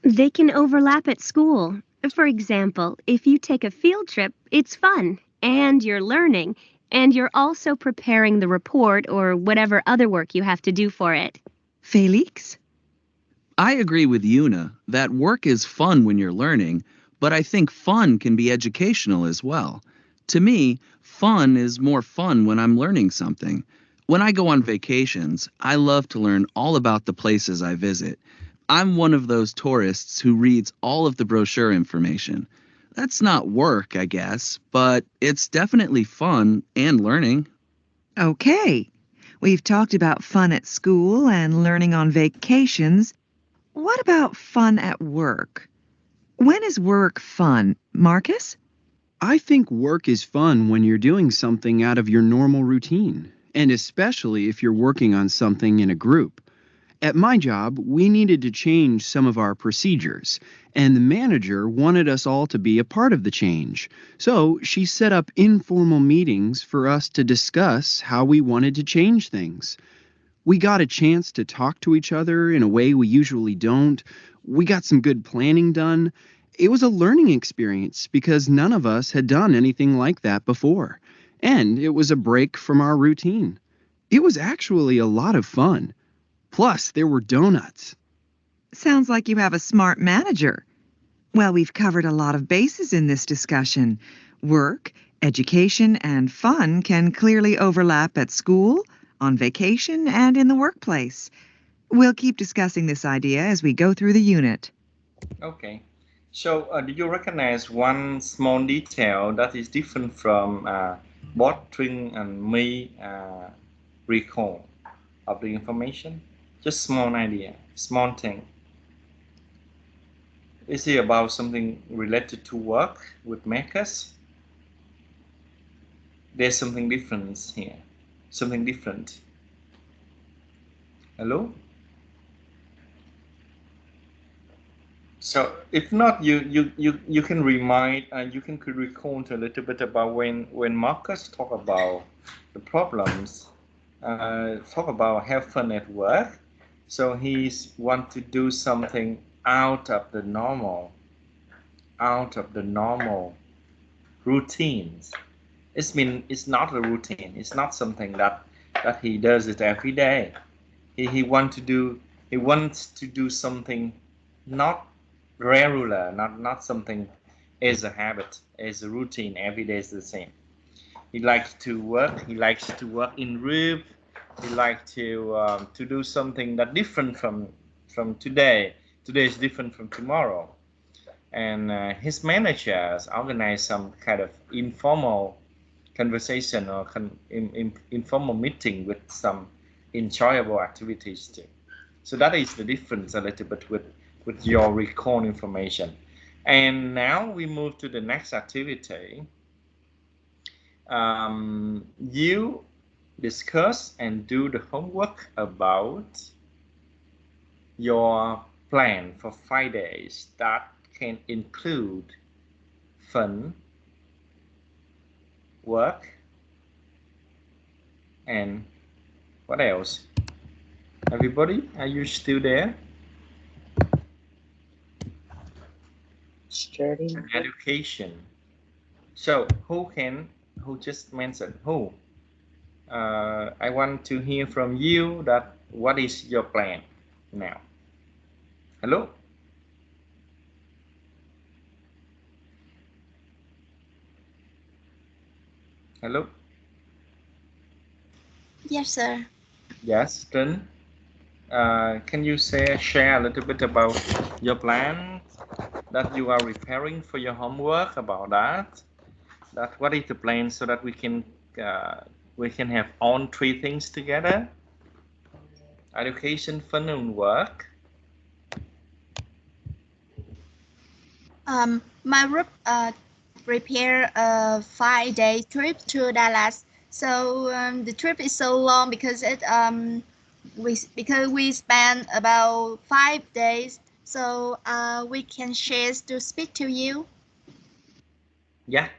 They can overlap at school. For example, if you take a field trip, it's fun, and you're learning, and you're also preparing the report or whatever other work you have to do for it. Felix? I agree with Una that work is fun when you're learning, but I think fun can be educational as well. To me, fun is more fun when I'm learning something. When I go on vacations, I love to learn all about the places I visit. I'm one of those tourists who reads all of the brochure information. That's not work, I guess, but it's definitely fun and learning. Okay. We've talked about fun at school and learning on vacations. What about fun at work? When is work fun? Marcus? I think work is fun when you're doing something out of your normal routine, and especially if you're working on something in a group. At my job, we needed to change some of our procedures, and the manager wanted us all to be a part of the change. So she set up informal meetings for us to discuss how we wanted to change things. We got a chance to talk to each other in a way we usually don't. We got some good planning done. It was a learning experience because none of us had done anything like that before. And it was a break from our routine. It was actually a lot of fun. Plus, there were donuts. Sounds like you have a smart manager. Well, we've covered a lot of bases in this discussion. Work, education, and fun can clearly overlap at school, on vacation, and in the workplace. We'll keep discussing this idea as we go through the unit. Okay. So, do you recognize one small detail that is different from both Trin and me recall of the information? Just small idea, small thing. Is it about something related to work with makers? There's something different here. Something different. Hello? So if not, you can remind and you can recall a little bit about when Marcus talk about the problems, talk about have fun at work. So he's want to do something out of the normal routines. It's not a routine. It's not something that he does it every day. He wants to do something not regular, not something as a habit, as a routine. Every day is the same. He likes to work. He likes to work in group. He likes to do something that different from today. Today is different from tomorrow. And his managers organize some kind of informal conversation or informal meeting with some enjoyable activities too. So that is the difference a little bit with your recall information. And now we move to the next activity. You discuss and do the homework about your plan for 5 days that can include fun, work, and what else? Everybody, are you still there? Study. Education. So who just mentioned who? I want to hear from you that what is your plan now? Hello? Hello? Yes, sir. Yes, Trinh. Can you share a little bit about your plan that you are preparing for your homework about that? What is the plan so that we can have all 3 things together? Education, fun, and work. My group prepare a 5-day trip to Dallas. So the trip is so long because we spend about 5 days. So we can share to speak to you. Yeah.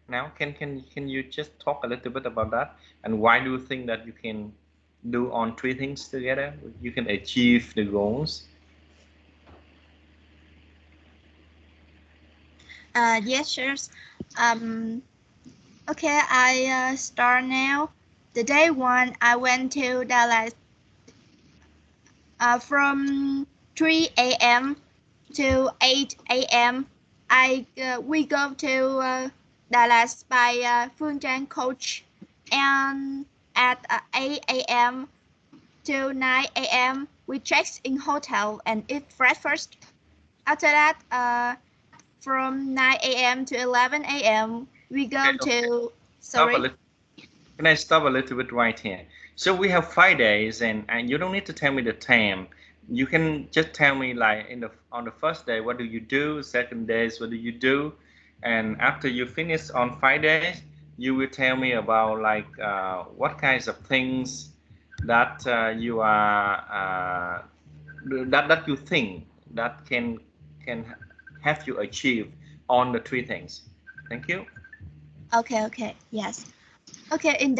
Now can you just talk a little bit about that and why do you think that you can do on 3 things together? You can achieve the goals. Yes, sure. Okay, I start now. The day 1, I went to Dallas from 3 a.m. to 8 a.m. We go to Dallas by Phương Trang coach, and at 8 a.m. to 9 a.m. we check in hotel and eat breakfast. After that, from 9 a.m. to 11 a.m. we go to. Sorry. Can I stop a little bit right here? So we have 5 days, and you don't need to tell me the time. You can just tell me like on the first day what do you do, second days what do you do, and after you finish on 5 days, you will tell me about like what kinds of things that you are that you think that can have you achieve on the 3 things. Thank you. Okay. Yes. Okay, in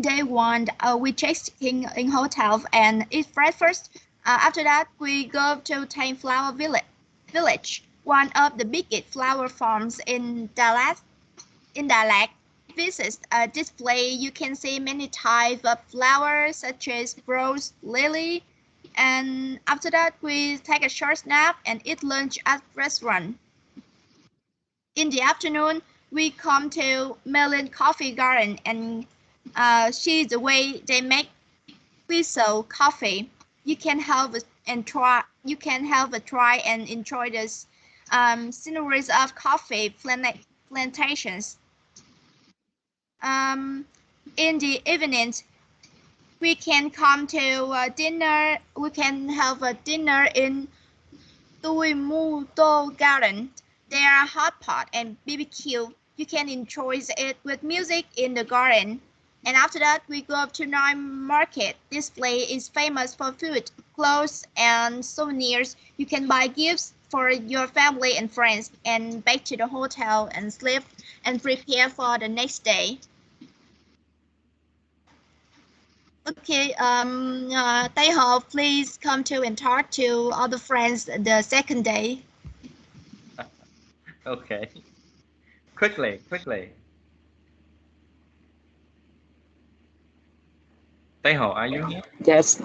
day 1, we checked in hotel and eat breakfast. After that, we go to Tame Flower Village, one of the biggest flower farms in Dallas. In Dalat, visit a display. You can see many types of flowers such as rose, lily, and after that, we take a short nap and eat lunch at restaurant. In the afternoon, we come to Melon Coffee Garden and see the way they make whistle coffee. You can have a try and enjoy the sceneries of coffee plantations. In the evening, we can come to dinner. We can have a dinner in Tuimuto Garden. There are hot pot and BBQ. You can enjoy it with music in the garden. And after that, we go up to night market. This place is famous for food, clothes, and souvenirs. You can buy gifts for your family and friends, and back to the hotel and sleep and prepare for the next day. Okay, Taeho, please come to and talk to other friends the second day. Okay. Quickly. Taeho, are you here? Yes,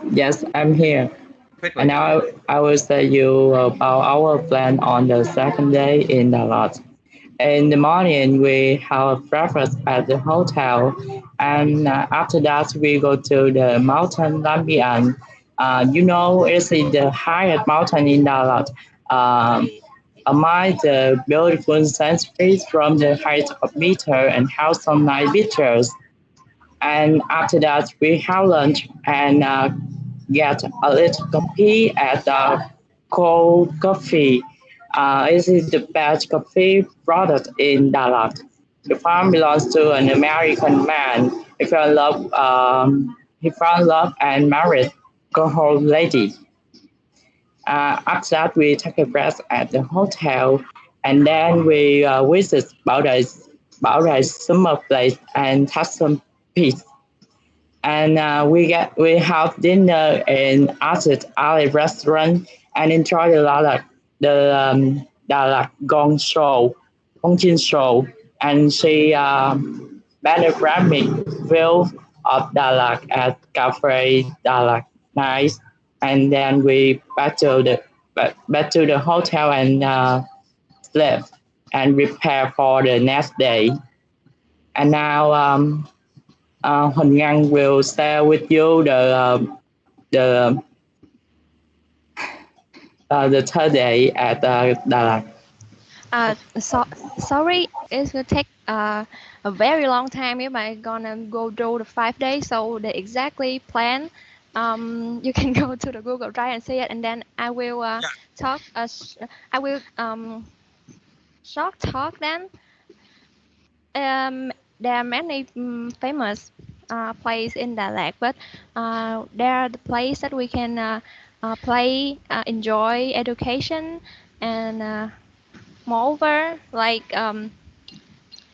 I'm here. Quickly. And now I will tell you about our plan on the second day in Dalat. In the morning, we have breakfast at the hotel, and after that, we go to the mountain Lambian. It's the highest mountain in Dalat. Among the beautiful sunsets from the height of meter and have some nice pictures. And after that, we have lunch and get a little coffee at the cold coffee. It is the best coffee product in Dalat. The farm belongs to an American man. He fell in love and married a whole lady. After that, we take a rest at the hotel, and then we visit Bảo summer place and have some peace. And we have dinner in Arctic Alley restaurant and enjoy the Gong show, Gong Jin show, and see panoramic view of Dalat at Cafe Dalat. Nice. And then we back to the hotel and sleep and prepare for the next day. And now Huỳnh Ngân will share with you the third day at Đà Lạt. Sorry, it will take a very long time if I'm gonna go through the 5 days. So the exactly plan, you can go to the Google Drive and see it, and then I will talk. I will short talk then. There are many famous places in Đà Lạt, but there are the places that we can play, enjoy education, and moreover, like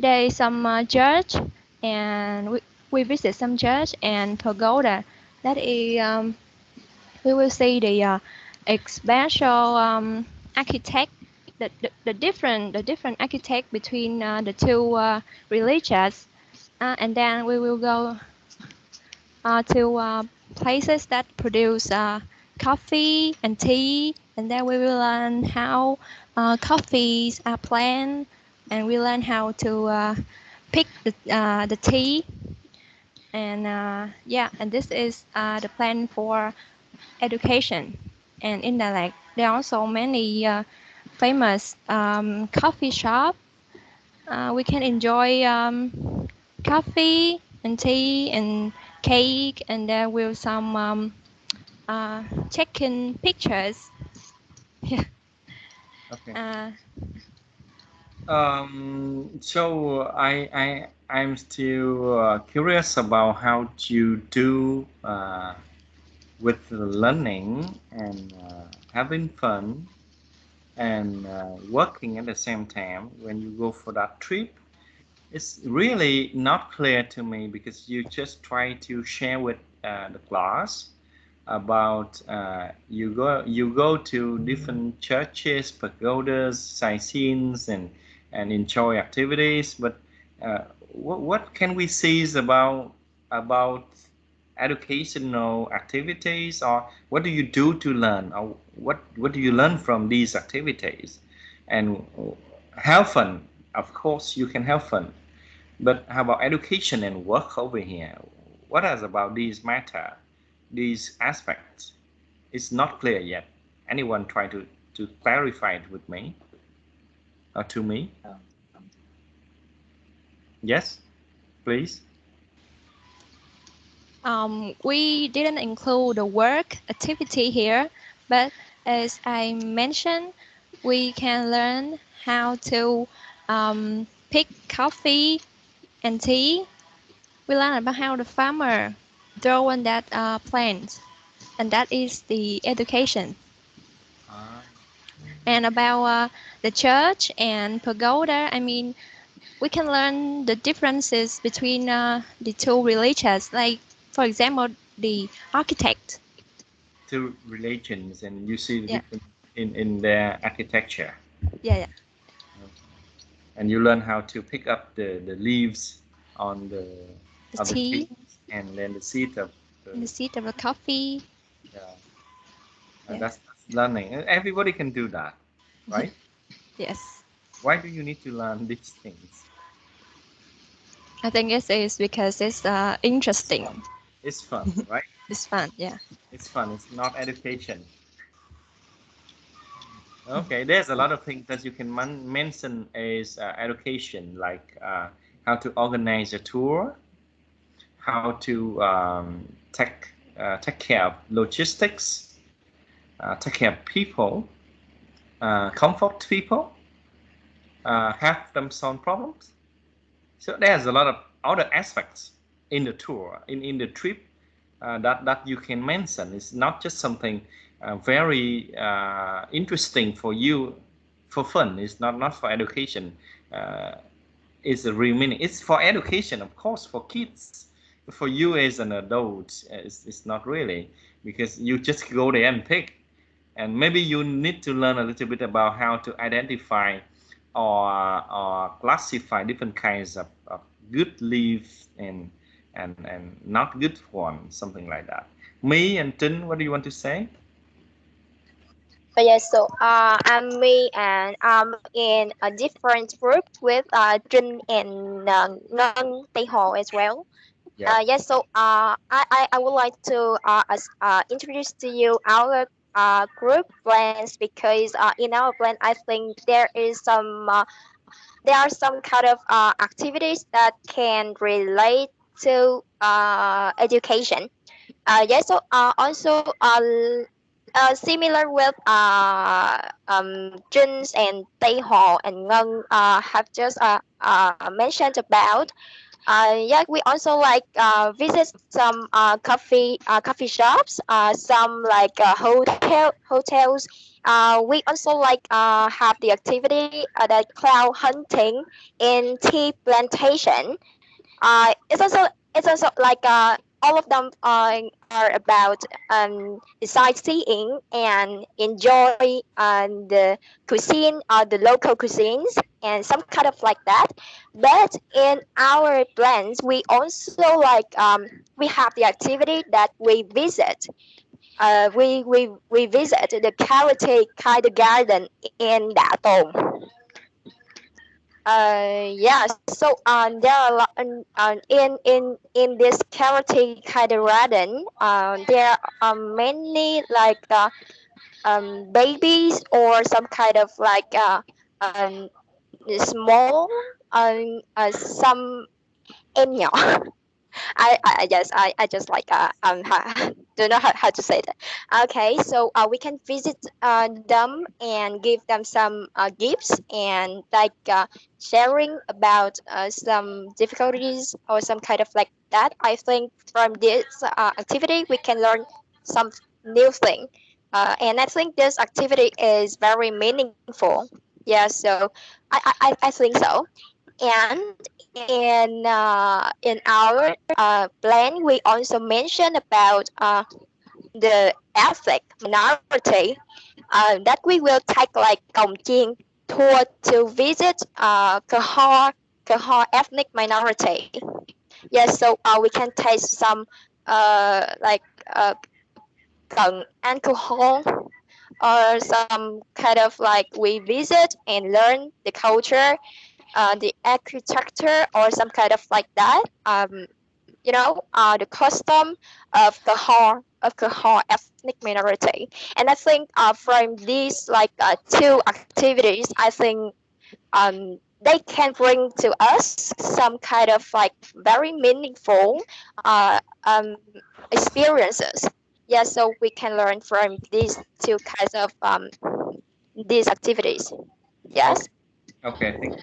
there is some church, and we visit some church and pagoda. That is, we will see the special architect, the different architect between the two religions, and then we will go to places that produce coffee and tea, and then we will learn how coffees are planted, and we learn how to pick the tea, and and this is the plan for education. And in Đà Lạt, there are also many famous coffee shop. We can enjoy coffee and tea and cake, and there will some check-in pictures. Yeah. Okay. So I'm still curious about how to do with learning and having fun and working at the same time when you go for that trip. It's really not clear to me because you just try to share with the class about you go to different churches, pagodas, sightseeing, and enjoy activities. But what can we see about educational activities, or what do you do to learn, or what do you learn from these activities? And have fun, of course you can have fun, but how about education and work over here? What is about these matter, these aspects? It's not clear yet. Anyone try to clarify it with me or to me? Yes, please. We didn't include the work activity here, but as I mentioned, we can learn how to pick coffee and tea. We learn about how the farmer grow on that plant, and that is the education. And about the church and pagoda, I mean, we can learn the differences between the two religions. Like, for example, the architect. Two religions, and you see the difference in their architecture. Yeah. And you learn how to pick up the leaves on the tea, and then the seed of the coffee. Yeah. That's learning. Everybody can do that, right? Yes. Why do you need to learn these things? I think it is because it's interesting. It's fun, right? It's fun, yeah. It's fun. It's not education. Okay, there's a lot of things that you can mention as education, like how to organize a tour, how to take care of logistics, take care of people, comfort people, help them solve problems. So there's a lot of other aspects in the tour, in the trip that you can mention. It's not just something very interesting for you, for fun. It's not for education. It's a real meaning. It's for education, of course, for kids. For you as an adult, it's not really, because you just go there and pick. And maybe you need to learn a little bit about how to identify or classify different kinds of good leaves and not good ones, something like that. Me and Tin, what do you want to say? Yes, so I'm me, and I'm in a different group with Trinh and Ngân Tây Hồ as well. Yes, so I would like to introduce to you our group plans, because in our plan I think there are some kind of activities that can relate to education. Yes, so also similar with Jins and Tây Hồ and Ngân have just mentioned about. Yeah, we also like visit some coffee shops, some like hotels. We also like have the activity that cloud hunting in tea plantation. It's also like all of them are about the sightseeing and enjoy the cuisine, the local cuisines, and some kind of like that. But in our plans, we also like we have the activity that we visit. We visit the charity kind of garden in Đạ Tồn. Yeah, so there are a lot in this charity kind of garden. There are many like babies or some kind of like small some em nhỏ. I just like don't know how to say that. Okay, so we can visit them and give them some gifts, and like sharing about some difficulties or some kind of like that. I think from this activity we can learn some new thing, and I think this activity is very meaningful. Yeah, so I think so. And in our plan, we also mentioned about the ethnic minority that we will take like Cổng Chiên tour to visit Cahor ethnic minority. Yes, so we can taste some like cận alcohol, or some kind of like we visit and learn the culture, the architecture, or some kind of like that. The custom of Cahor ethnic minority. And I think from these like two activities, I think they can bring to us some kind of like very meaningful experiences. Yeah, so we can learn from these two kinds of these activities. Yes. Okay, thank you.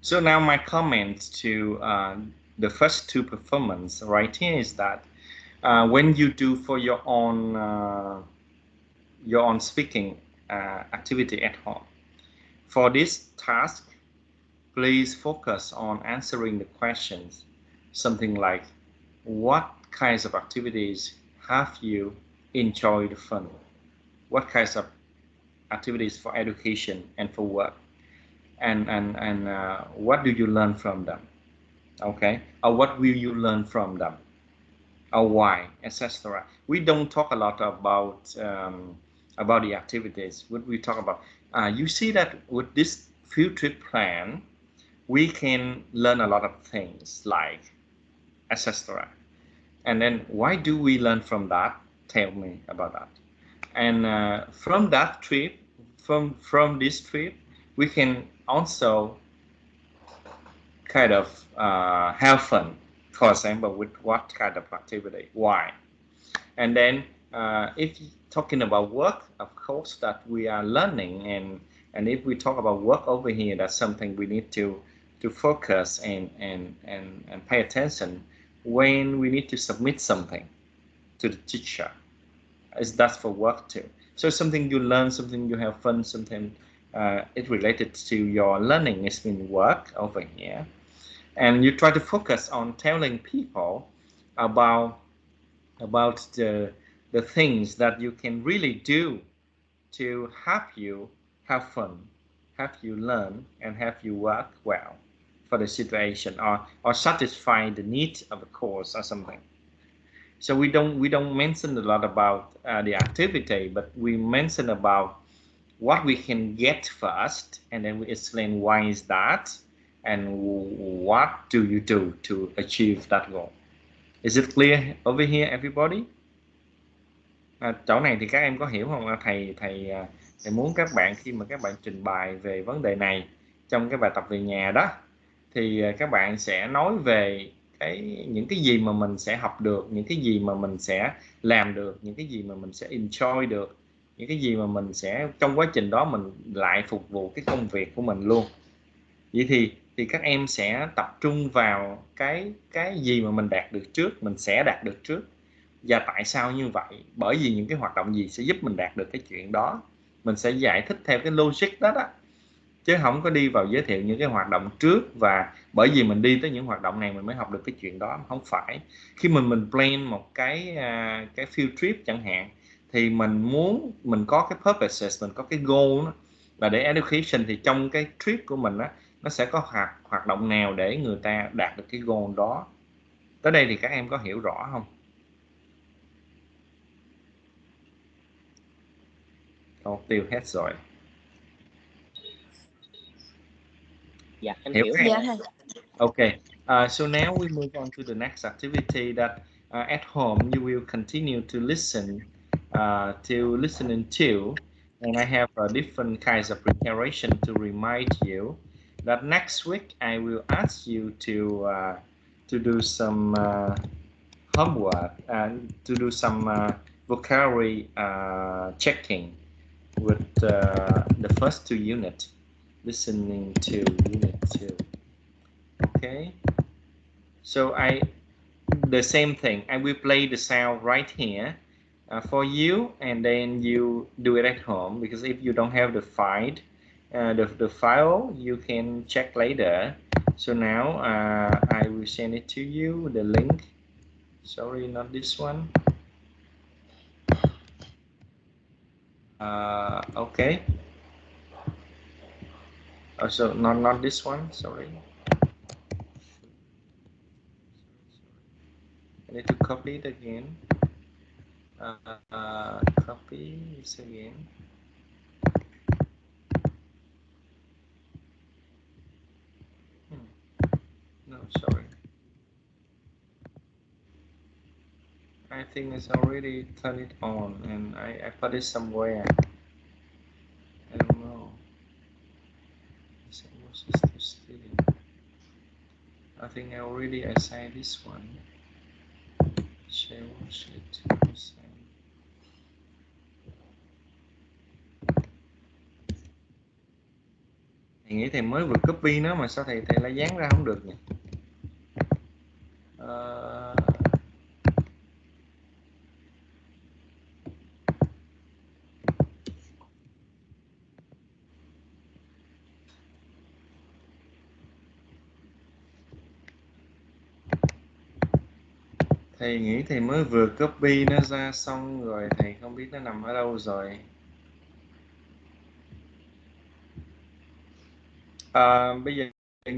So now my comment to the first two performance right here is that when you do for your own speaking activity at home. For this task, please focus on answering the questions. Something like, what kinds of activities have you enjoyed fun? What kinds of activities for education and for work? And what do you learn from them? Okay, or what will you learn from them? Or why, etc. We don't talk a lot about the activities. What we talk about, you see that with this field trip plan, we can learn a lot of things like etc. And then why do we learn from that? Tell me about that. And from that trip, from this trip, we can also kind of have fun. For example, with what kind of activity? Why? And then if talking about work, of course, that we are learning, and if we talk about work over here, that's something we need to focus and pay attention when we need to submit something to the teacher. That's for work too. So something you learn, something you have fun, something it related to your learning is mean work over here. And you try to focus on telling people about the things that you can really do to help you have fun, help you learn, and help you work well for the situation, or satisfy the needs of the course or something. So we don't mention a lot about the activity, but we mention about what we can get first, and then we explain why is that, and what do you do to achieve that goal. Is it clear over here, everybody? Chỗ này thì các em có hiểu không? Thầy muốn các bạn khi mà các bạn trình bày về vấn đề này trong cái bài tập về nhà đó, thì các bạn sẽ nói về những cái gì mà mình sẽ học được, những cái gì mà mình sẽ làm được, những cái gì mà mình sẽ enjoy được, những cái gì mà mình sẽ trong quá trình đó mình lại phục vụ cái công việc của mình luôn. Vậy thì các em sẽ tập trung vào cái gì mà mình đạt được trước, mình sẽ đạt được trước. Và tại sao như vậy? Bởi vì những cái hoạt động gì sẽ giúp mình đạt được cái chuyện đó. Mình sẽ giải thích theo cái logic đó đó. Chứ không có đi vào giới thiệu những cái hoạt động trước, và bởi vì mình đi tới những hoạt động này mình mới học được cái chuyện đó. Không phải. Khi mình plan một cái field trip chẳng hạn, thì mình có cái purposes, mình có cái goal đó, là để education. Thì trong cái trip của mình đó, nó sẽ có hoạt động nào để người ta đạt được cái goal đó. Tới đây thì các em có hiểu rõ không? Tiêu hết rồi. Dạ, em hiểu. Okay. So now we move on to the next activity that at home you will continue to listen to listening to, and I have different kinds of preparation to remind you that next week I will ask you to do some homework and to do some vocabulary checking with the first two units, listening to unit 2. Okay, so the same thing, I will play the sound right here for you, and then you do it at home, because if you don't have the file, the file, you can check later. So now I will send it to you, the link. Sorry, not this one. Okay. Also not this one. Sorry. I need to copy it again. Copy this again. No, sorry. I think it's already turned it on, and I put it somewhere. I don't know. I think I already assigned this one. Share worksheet. Thầy nghĩ thầy mới vừa copy nó mà sao thầy lại dán ra không được nhỉ? Thầy nghĩ thầy mới vừa copy nó ra xong rồi, thầy không biết nó nằm ở đâu rồi. Bây giờ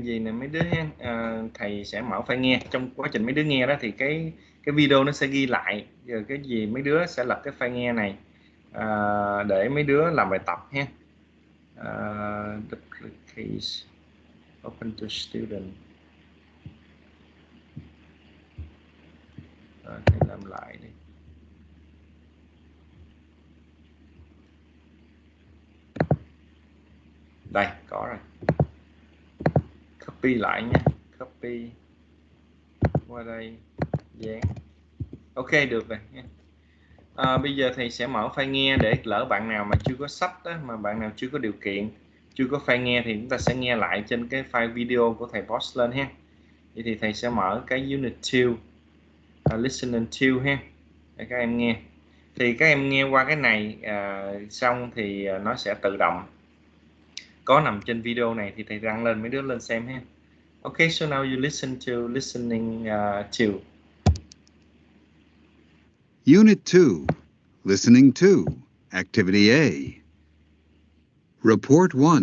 gì nè mấy đứa ha, thầy sẽ mở file nghe. Trong quá trình mấy đứa nghe đó thì cái video nó sẽ ghi lại. Giờ cái gì mấy đứa sẽ lật cái file nghe này để mấy đứa làm bài tập ha. Duplicate, open to student. Thầy làm lại đi. Đây, có rồi. Copy lại nha. Copy qua đây, dán. Ok, được rồi nha. Bây giờ thầy sẽ mở file nghe để lỡ bạn nào mà chưa có sách đó, mà bạn nào chưa có điều kiện, chưa có file nghe thì chúng ta sẽ nghe lại trên cái file video của thầy post lên ha. Vậy thì thầy sẽ mở cái unit 2, listening 2 ha, để các em nghe. Thì các em nghe qua cái này xong thì nó sẽ tự động có nằm trên video này, thì thầy đăng lên mấy đứa lên xem ha. Okay, so now you listen to listening 2. Unit 2, Listening 2, Activity A. Report 1.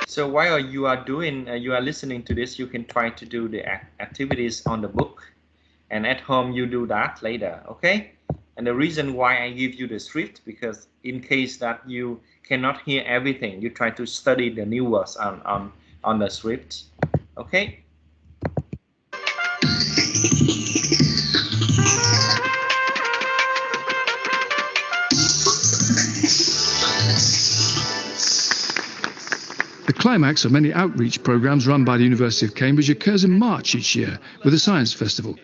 So while you are doing, you are listening to this, you can try to do the activities on the book, and at home you do that later, okay? And the reason why I give you the script, because in case that you cannot hear everything, you try to study the new words on the script, okay? The climax of many outreach programs run by the University of Cambridge occurs in March each year with a science festival.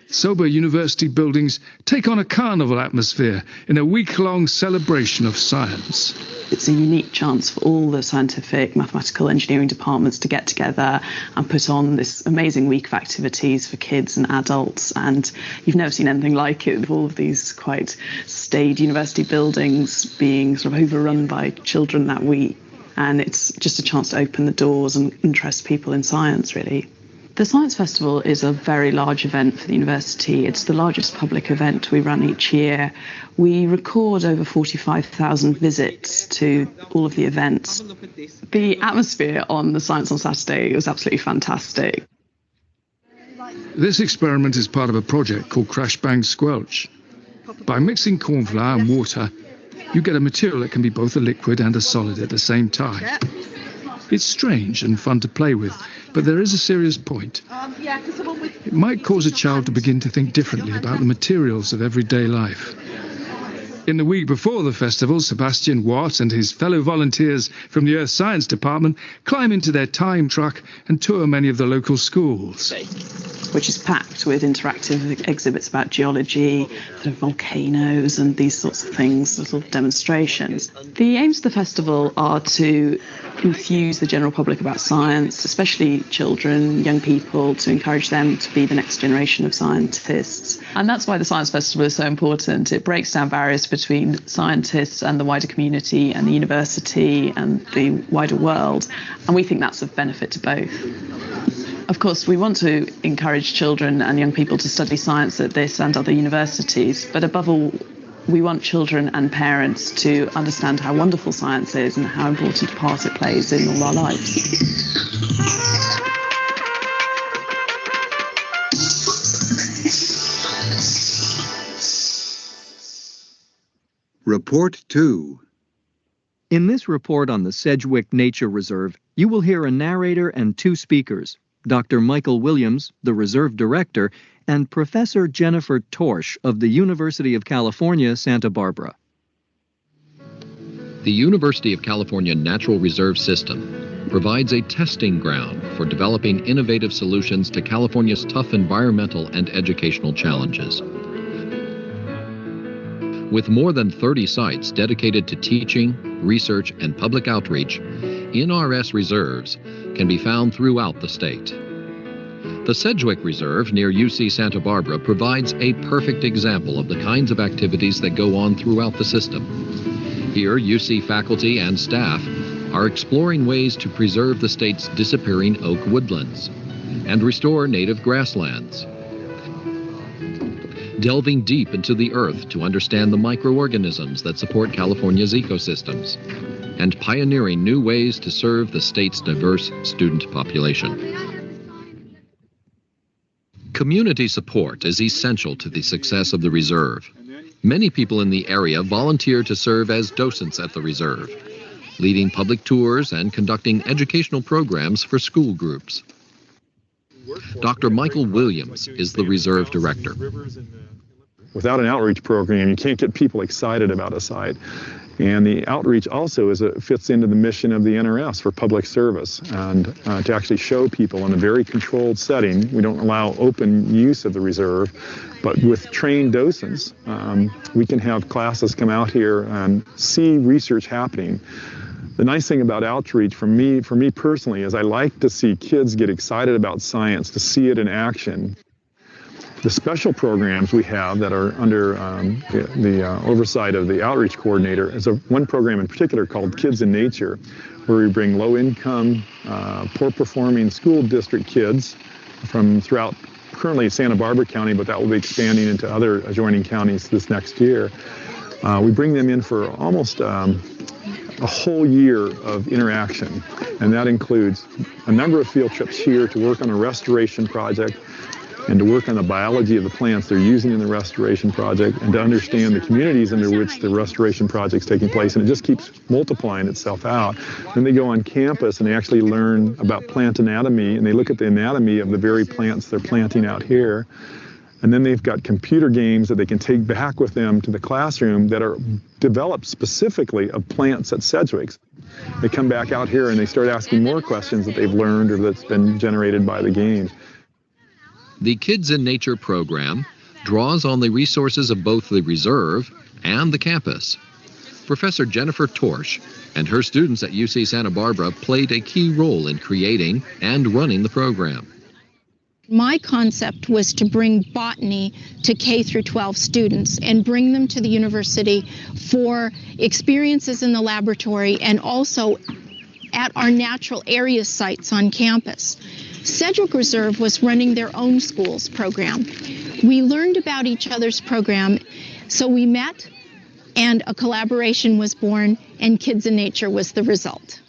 Sober university buildings take on a carnival atmosphere in a week-long celebration of science. It's a unique chance for all the scientific, mathematical, engineering departments to get together and put on this amazing week of activities for kids and adults. And you've never seen anything like it, with all of these quite staid university buildings being sort of overrun by children that week. And it's just a chance to open the doors and interest people in science, really. The Science Festival is a very large event for the university. It's the largest public event we run each year. We record over 45,000 visits to all of the events. The atmosphere on the Science on Saturday was absolutely fantastic. This experiment is part of a project called Crash Bang Squelch. By mixing corn flour and water, you get a material that can be both a liquid and a solid at the same time. It's strange and fun to play with, but there is a serious point. It might cause a child to begin to think differently about the materials of everyday life. In the week before the festival, Sebastian Watt and his fellow volunteers from the Earth Science Department climb into their time truck and tour many of the local schools. Which is packed with interactive exhibits about geology, sort of volcanoes and these sorts of things, little demonstrations. The aims of the festival are to infuse the general public about science, especially children, young people, to encourage them to be the next generation of scientists. And that's why the Science Festival is so important. It breaks down barriers between scientists and the wider community and the university and the wider world. And we think that's of benefit to both. Of course, we want to encourage children and young people to study science at this and other universities, but above all, we want children and parents to understand how wonderful science is and how important a part it plays in all our lives. Report 2. In this report on the Sedgwick Nature Reserve, you will hear a narrator and two speakers, Dr. Michael Williams, the Reserve Director, and Professor Jennifer Torsch of the University of California, Santa Barbara. The University of California Natural Reserve System provides a testing ground for developing innovative solutions to California's tough environmental and educational challenges. With more than 30 sites dedicated to teaching, research, and public outreach, NRS reserves can be found throughout the state. The Sedgwick Reserve near UC Santa Barbara provides a perfect example of the kinds of activities that go on throughout the system. Here, UC faculty and staff are exploring ways to preserve the state's disappearing oak woodlands. and restore native grasslands. Delving deep into the earth to understand the microorganisms that support California's ecosystems, and pioneering new ways to serve the state's diverse student population. Community support is essential to the success of the reserve. Many people in the area volunteer to serve as docents at the reserve, leading public tours and conducting educational programs for school groups. Dr. Michael Williams is the reserve director. Without an outreach program, you can't get people excited about a site. And the outreach also fits into the mission of the NRS for public service and to actually show people in a very controlled setting. We don't allow open use of the reserve, but with trained docents, we can have classes come out here and see research happening. The nice thing about outreach for me personally is I like to see kids get excited about science, to see it in action. The special programs we have that are under the oversight of the outreach coordinator is one program in particular called Kids in Nature, where we bring low-income, poor-performing school district kids from throughout currently Santa Barbara County, but that will be expanding into other adjoining counties this next year. We bring them in for almost a whole year of interaction, and that includes a number of field trips here to work on a restoration project and to work on the biology of the plants they're using in the restoration project, and to understand the communities under which the restoration project's taking place, and it just keeps multiplying itself out. Then they go on campus and they actually learn about plant anatomy, and they look at the anatomy of the very plants they're planting out here. And then they've got computer games that they can take back with them to the classroom that are developed specifically of plants at Sedgwick's. They come back out here and they start asking more questions that they've learned or that's been generated by the games. The Kids in Nature program draws on the resources of both the reserve and the campus. Professor Jennifer Torsch and her students at UC Santa Barbara played a key role in creating and running the program. My concept was to bring botany to K through 12 students and bring them to the university for experiences in the laboratory and also at our natural area sites on campus. Sedgwick Reserve was running their own schools program. We learned about each other's program, so we met and a collaboration was born, and Kids in Nature was the result.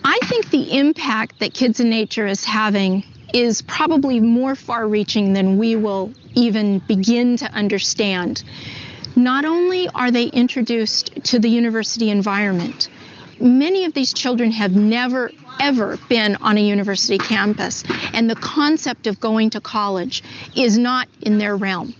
I think the impact that Kids in Nature is having is probably more far-reaching than we will even begin to understand. Not only are they introduced to the university environment, many of these children have never, ever been on a university campus, and the concept of going to college is not in their realm.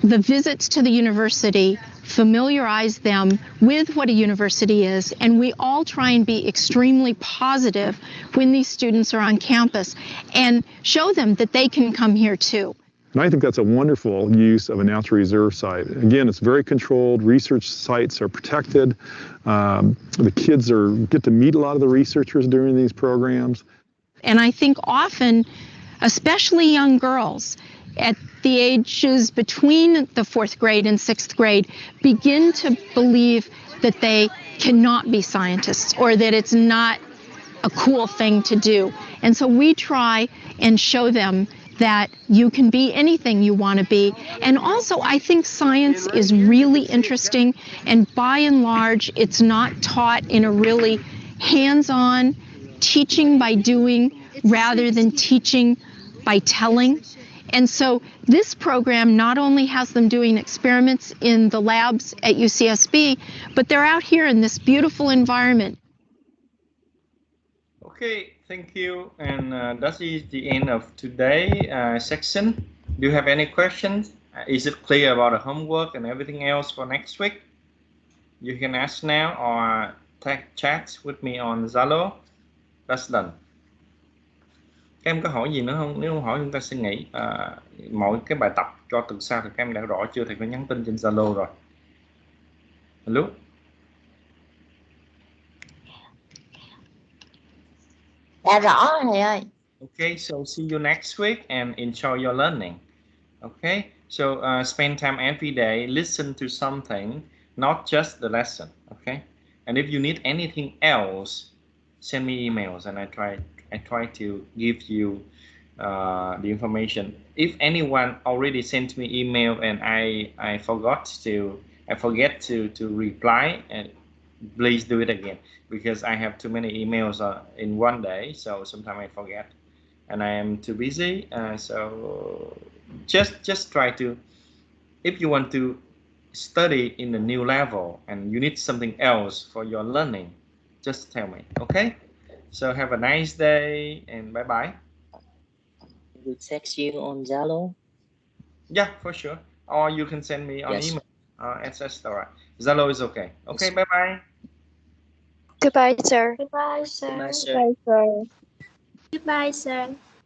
The visits to the university familiarize them with what a university is, and we all try and be extremely positive when these students are on campus and show them that they can come here too. And I think that's a wonderful use of a natural reserve site. Again, it's very controlled. Research sites are protected. The kids get to meet a lot of the researchers during these programs. And I think often, especially young girls, at the ages between the 4th grade and 6th grade, begin to believe that they cannot be scientists or that it's not a cool thing to do. And so we try and show them that you can be anything you want to be. And also, I think science is really interesting, and by and large, it's not taught in a really hands-on, teaching by doing rather than teaching by telling. And so this program not only has them doing experiments in the labs at UCSB, but they're out here in this beautiful environment. Okay, thank you. And that is the end of today's section. Do you have any questions? Is it clear about the homework and everything else for next week? You can ask now or chat with me on Zalo. That's done. Các em có hỏi gì nữa không? Nếu không hỏi chúng ta sẽ nghĩ mọi cái bài tập cho tuần sau thì các em đã rõ chưa? Thì phải nhắn tin trên Zalo rồi. Hello. Đã rõ rồi thầy ơi. Okay, so see you next week and enjoy your learning. Okay, so spend time every day, listen to something, not just the lesson. Okay, and if you need anything else, send me emails and I try I try to give you the information. If anyone already sent me email and I forget to reply, and please do it again, because I have too many emails in one day, so sometimes I forget and I am too busy. So just try to, if you want to study in a new level and you need something else for your learning, just tell me. Okay, so have a nice day and bye bye. Will text you on Zalo. Yeah, for sure. Or you can send me on Yes. email. It's all right. Zalo is okay. Okay, bye bye. Goodbye, sir. Goodbye, sir. Goodbye, sir. Bye, sir. Goodbye, sir.